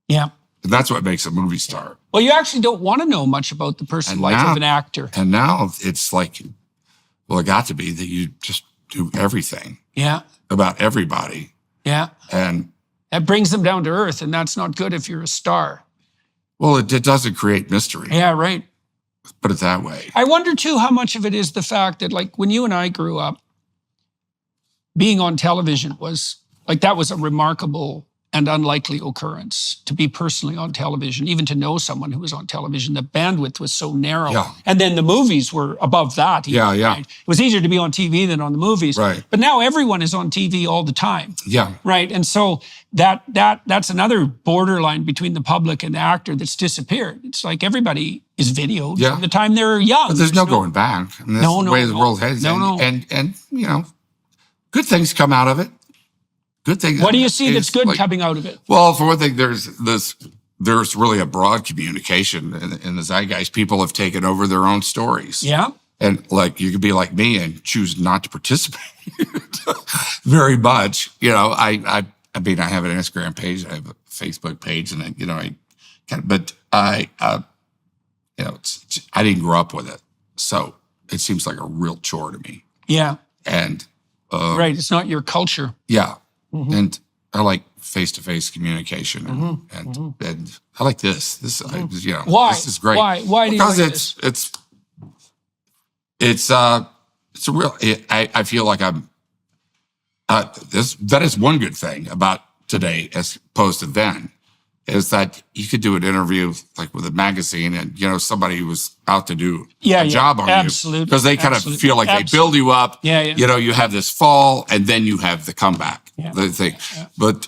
Yeah. And that's what makes a movie star. Well, you actually don't want to know much about the personal life of an actor. And now it's like, well, it got to be that you just do everything. Yeah. About everybody. Yeah. And that brings them down to earth, and that's not good if you're a star. Well, it doesn't create mystery. Yeah, right. Put it that way. I wonder, too, how much of it is the fact that, like, when you and I grew up, being on television was, like, that was a remarkable and unlikely occurrence to be personally on television, even to know someone who was on television. The bandwidth was so narrow. Yeah. And then the movies were above that. Even, right? It was easier to be on TV than on the movies. Right. But now everyone is on TV all the time. Yeah. Right. And so that's another borderline between the public and the actor that's disappeared. It's like everybody is videoed from the time they're young. But there's no going back. I mean, that's the way the world heads. And you know, good things come out of it. Good things. What do you see that's good coming out of it? Well, for one thing, there's really a broad communication in the zeitgeist. People have taken over their own stories. Yeah. And like, you could be like me and choose not to participate very much. You know, I mean, I have an Instagram page, I have a Facebook page, and you know, you know, I didn't grow up with it, so it seems like a real chore to me. Yeah. And right, it's not your culture. Yeah. Mm-hmm. And I like face-to-face communication, and I like this. You know, why? This is great. Why do you like this? It's a real. I feel like I'm. That is one good thing about today, as opposed to then, is that you could do an interview like with a magazine, and you know somebody who was out to do a job on you, because they kind of feel like they build you up. Yeah. You know, you have this fall, and then you have the comeback. Yeah. The thing, but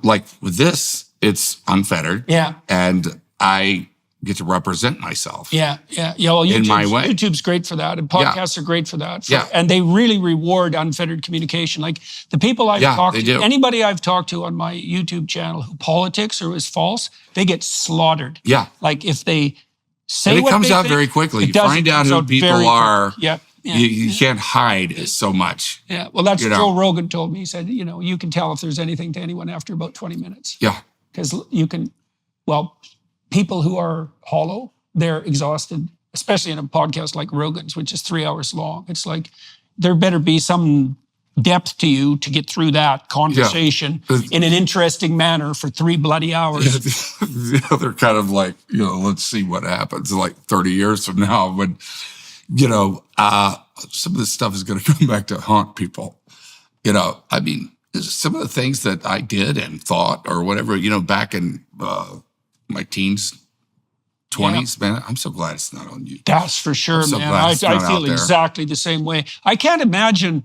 like with this, it's unfettered. Yeah, and I get to represent myself. Yeah. Well, in my way. YouTube's great for that, and podcasts are great for that. Yeah. And they really reward unfettered communication. Like the people I've talked to, anybody I've talked to on my YouTube channel who politics or is false, they get slaughtered. Yeah. Like if they say and it what comes they out think, very quickly. You find out who people are. Yeah. You can't hide so much. Yeah. Well, that's what Joe Rogan told me. He said, you know, you can tell if there's anything to anyone after about 20 minutes. Yeah. Because you can, well, people who are hollow, they're exhausted, especially in a podcast like Rogan's, which is 3 hours long. It's like there better be some depth to you to get through that conversation in an interesting manner for 3 bloody hours. They're kind of like, you know, let's see what happens like 30 years from now when, you know, some of this stuff is going to come back to haunt people. You know, I mean, some of the things that I did and thought or whatever, you know, back in my teens, 20s, man, I'm so glad it's not on YouTube. That's for sure, man. I feel exactly the same way. I can't imagine,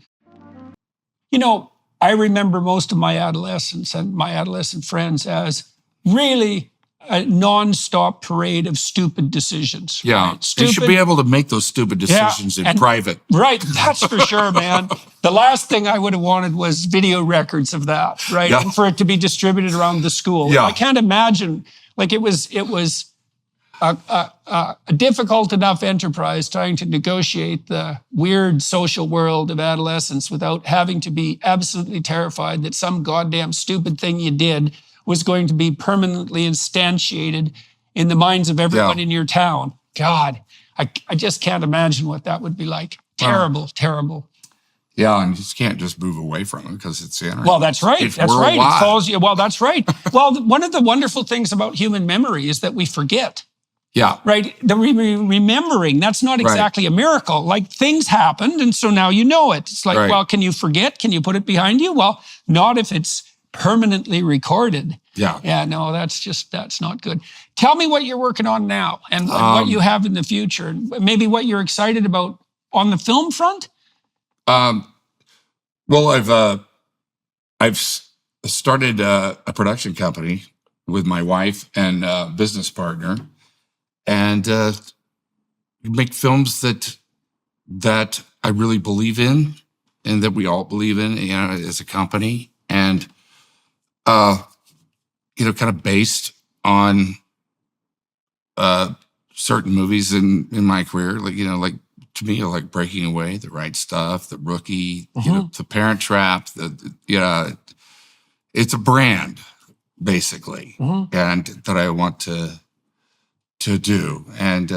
you know, I remember most of my adolescence and my adolescent friends as really a nonstop parade of stupid decisions. Yeah. Right? Stupid. You should be able to make those stupid decisions in private. Right. That's for sure, man. The last thing I would have wanted was video records of that, right? Yeah. And for it to be distributed around the school. Yeah. I can't imagine, like it was a difficult enough enterprise trying to negotiate the weird social world of adolescence without having to be absolutely terrified that some goddamn stupid thing you did was going to be permanently instantiated in the minds of everyone in your town. God, I just can't imagine what that would be like. Terrible, terrible. Yeah, and you just can't just move away from it because it's the internet. Well, that's right. That's right. It calls you. Well, that's right. Well, one of the wonderful things about human memory is that we forget. Yeah. Right. The remembering, that's not exactly a miracle. Like things happened, and so now you know it. It's like, well, can you forget? Can you put it behind you? Well, not if it's permanently recorded. Yeah. Yeah, no, that's not good. Tell me what you're working on now and what you have in the future. Maybe what you're excited about on the film front? Well, I've started a production company with my wife and business partner, and make films that I really believe in and that we all believe in, you know, as a company, and you know, kind of based on certain movies in my career, like, you know, like to me, like Breaking Away, The Right Stuff, The Rookie, you know, The Parent Trap, you know, it's a brand basically, and that I want to do. And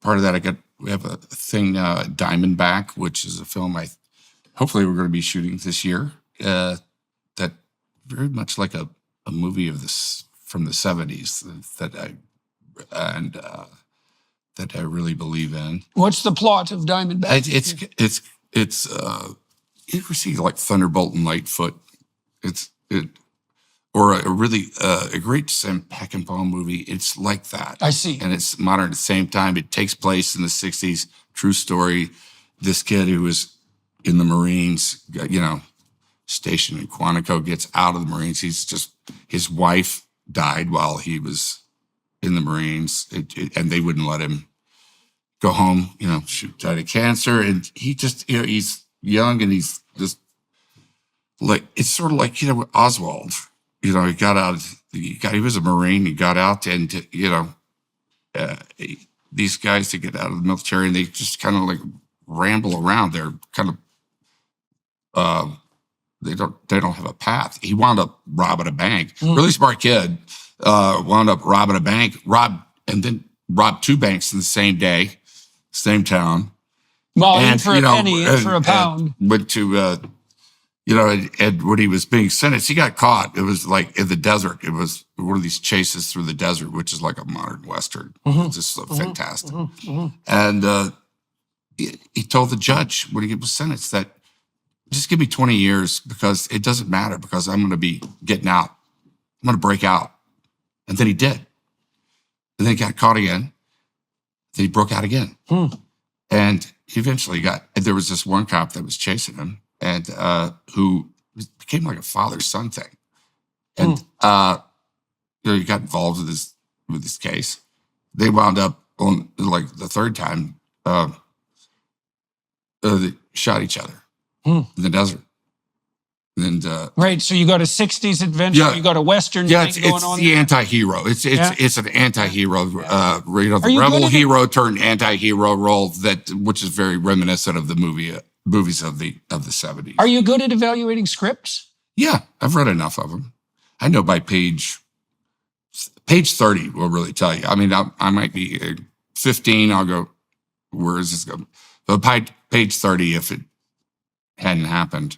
part of that, we have a thing now, Diamondback, which is a film hopefully we're going to be shooting this year. That very much like a movie of this from the 70s that I really believe in. What's the plot of Diamondback? It's you ever see like Thunderbolt and Lightfoot? or a really a great Sam Peckinpah movie. It's like that. I see. And it's modern at the same time. It takes place in the 60s. True story. This kid who was in the Marines, stationed in Quantico, gets out of the Marines. His wife died while he was in the Marines, and they wouldn't let him go home. She died of cancer, and he just, he's young, and he's just like, it's sort of like, Oswald. He got out. He was a Marine. He got out, and these guys that get out of the military, and they just kind of like ramble around. They're kind of they don't have a path. He wound up robbing a bank. Really smart kid. Wound up robbing a bank. And then robbed 2 banks in the same day, same town. Well, in for a penny, in for a pound. Went to and when he was being sentenced, he got caught. It was like in the desert. It was one of these chases through the desert, which is like a modern Western. It's just so fantastic. And he told the judge when he was sentenced that, just give me 20 years because it doesn't matter, because I'm going to be getting out. I'm going to break out. And then he did. And then he got caught again. Then he broke out again. And he eventually there was this one cop that was chasing him, and who became like a father-son thing. And he got involved with this case. They wound up on like the 3rd time, they shot each other in the desert. And right, so you got a 60s adventure, you got a Western thing going on. It's the anti-hero. It's an anti-hero. The rebel hero turned anti-hero role which is very reminiscent of the movies of the 70s. Are you good at evaluating scripts? Yeah, I've read enough of them. I know by page 30 will really tell you. I mean, I might be 15. I'll go, where is this going? But by page 30, if it hadn't happened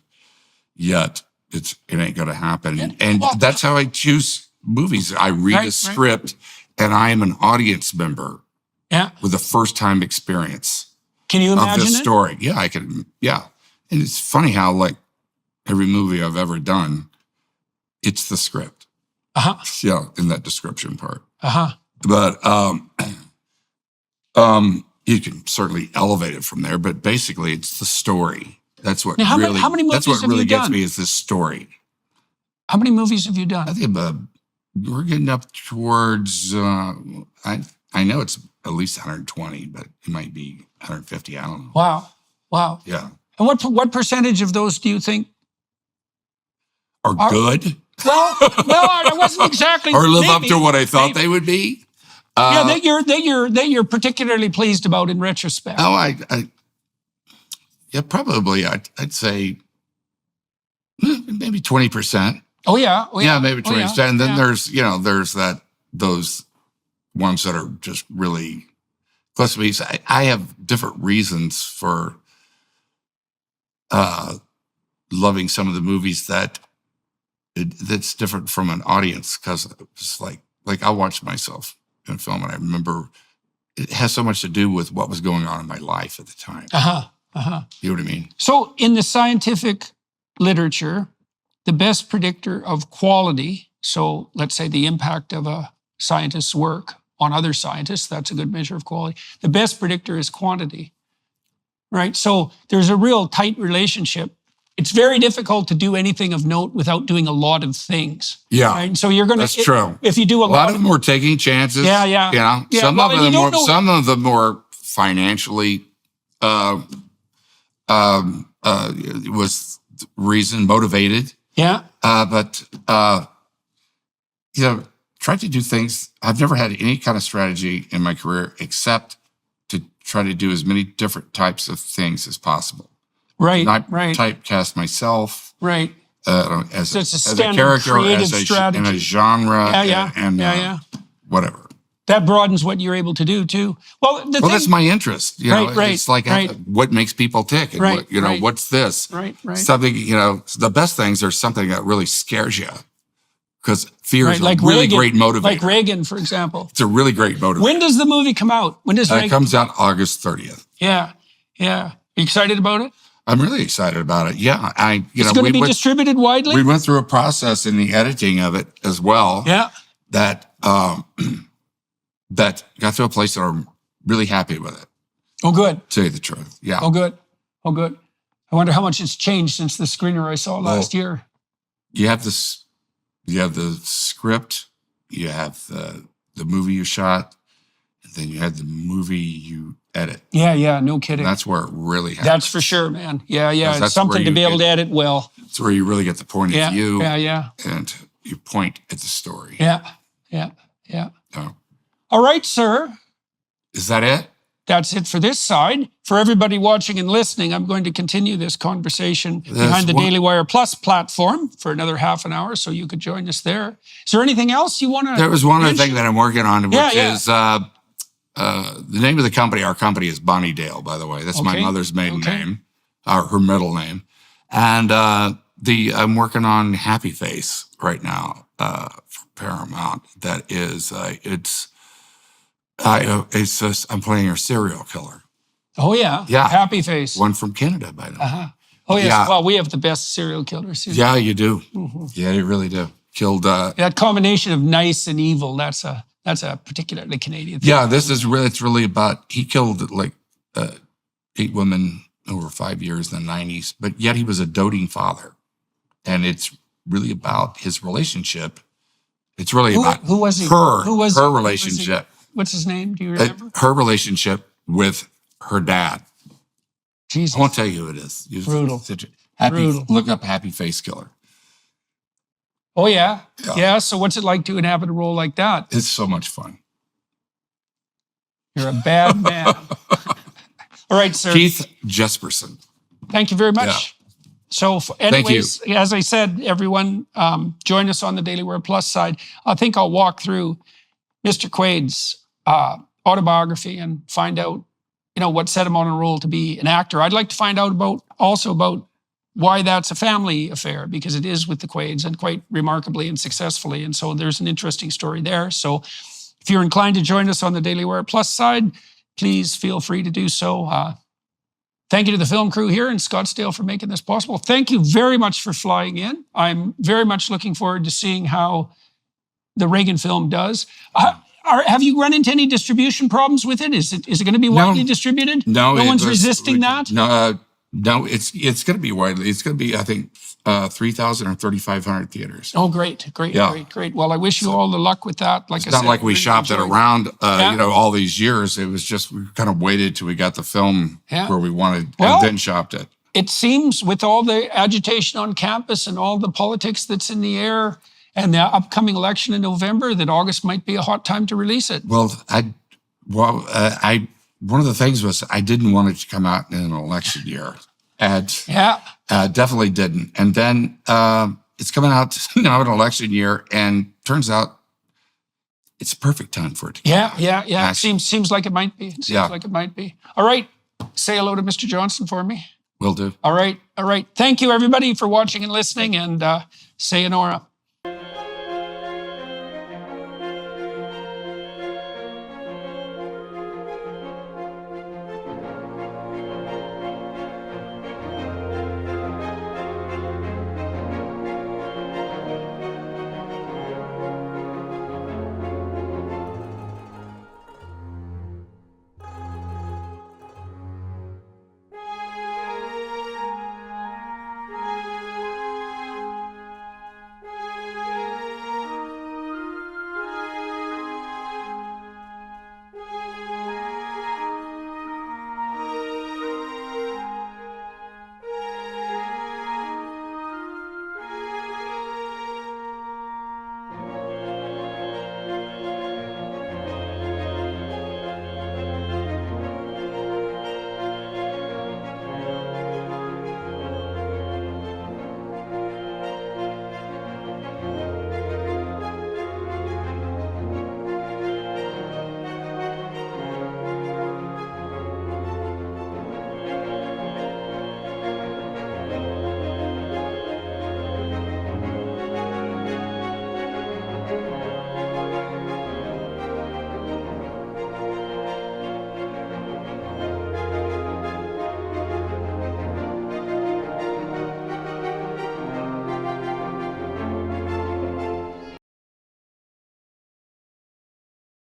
yet, it ain't going to happen. And that's how I choose movies. I read a script, and I am an audience member with a first-time experience. Can you imagine of this story? Yeah, I can. Yeah. And it's funny how, like, every movie I've ever done, it's the script. Yeah, in that description part. But you can certainly elevate it from there, but basically it's the story. That's what how many movies that's what have really you gets done? me is this story. How many movies have you done? I think we're getting up towards I know it's at least 120, but it might be 150. I don't know. Wow. Yeah. And what percentage of those do you think are good? Well, I wasn't exactly. Or live up to what I thought they would be. That you're particularly pleased about in retrospect. Oh, probably. I'd say maybe 20%. Oh yeah. Yeah, maybe 20%. And then there's those ones that are just really close to me. So I have different reasons for loving some of the movies that's different from an audience, because it's like I'll watch myself in a film and I remember it has so much to do with what was going on in my life at the time. You know what I mean? So in the scientific literature, the best predictor of quality, so let's say the impact of a scientist's work on other scientists, that's a good measure of quality. The best predictor is quantity, right? So there's a real tight relationship. It's very difficult to do anything of note without doing a lot of things. Yeah. Right? So you're going to... That's true. If you do a lot of them are taking chances. Yeah. Some of them more financially was reason motivated. Yeah. But try to do things. I've never had any kind of strategy in my career except to try to do as many different types of things as possible. Right. Not typecast myself. Right. As a character, strategy. in a genre, and whatever. That broadens what you're able to do too. Well, that's my interest. It's like what makes people tick, and what's this? Right. Something, the best things are something that really scares you, because fear is a really great motivator. Like Reagan, for example. It's a really great motivator. When does the movie come out? When does it comes out August 30th? Yeah. You excited about it? I'm really excited about it. Yeah, It's going to be distributed widely? We went through a process in the editing of it as well. Yeah. That that got to a place that I'm really happy with it. Oh, good. To tell you the truth. Yeah. Oh, good. Oh, good. I wonder how much it's changed since the screener I saw last year. You have this. You have the script. You have the movie you shot, and then you have the movie you edit. Yeah, no kidding. And that's where it really happens. That's for sure, man. Yeah. It's something to be able to edit well. It's where you really get the point of view. Yeah. And you point at the story. Yeah. Oh. All right, sir. Is that it? That's it for this side. For everybody watching and listening, I'm going to continue this conversation behind the Daily Wire Plus platform for another half an hour, so you could join us there. Is there anything else you want to There was one other thing that I'm working on, which is the name of the company. Our company is Bonnie Dale, by the way. That's my mother's maiden name, or her middle name. And I'm working on Happy Face right now for Paramount. That is, I'm playing a serial killer. Oh, yeah. Yeah. Happy Face. One from Canada, by the way. Oh, yes. Yeah. Well, we have the best serial killers. Yeah, you do. Mm-hmm. Yeah, you really do. Killed. That combination of nice and evil, that's a particularly Canadian thing. Yeah, it's really about, he killed like 8 women over 5 years in the 90s, but yet he was a doting father. And it's really about his relationship. It's really about who was he? Her relationship. What's his name? Do you remember? Her relationship with her dad. Jesus. I won't tell you who it is. Brutal. Brutal. Look up Happy Face Killer. Oh, yeah. Yeah. So what's it like to inhabit a role like that? It's so much fun. You're a bad man. All right, sir. Keith Jesperson. Thank you very much. Yeah. So anyways, as I said, everyone, join us on the Daily Wire Plus side. I think I'll walk through Mr. Quaid's autobiography and find out, what set him on a role to be an actor. I'd like to find out about why that's a family affair, because it is with the Quaids, and quite remarkably and successfully. And so there's an interesting story there. So if you're inclined to join us on the Daily Wire Plus side, please feel free to do so. Thank you to the film crew here in Scottsdale for making this possible. Thank you very much for flying in. I'm very much looking forward to seeing how the Reagan film does. Have you run into any distribution problems with it? Is it going to be widely distributed? No. No one's resisting that? No, it's going to be widely. It's going to be, I think, 3,000 or 3,500 theaters. Oh, great. Well, I wish you all the luck with that. Like I said, it's not like we shopped it around, all these years. It was just, we kind of waited till we got the film where we wanted, and then shopped it. It seems with all the agitation on campus and all the politics that's in the air and the upcoming election in November, that August might be a hot time to release it. Well, one of the things was I didn't want it to come out in an election year. Definitely didn't. And then it's coming out now in an election year, and turns out it's a perfect time for it to come out. Yeah. Seems like it might be. Like it might be. All right. Say hello to Mr. Johnson for me. Will do. All right. Thank you, everybody, for watching and listening, and sayonara.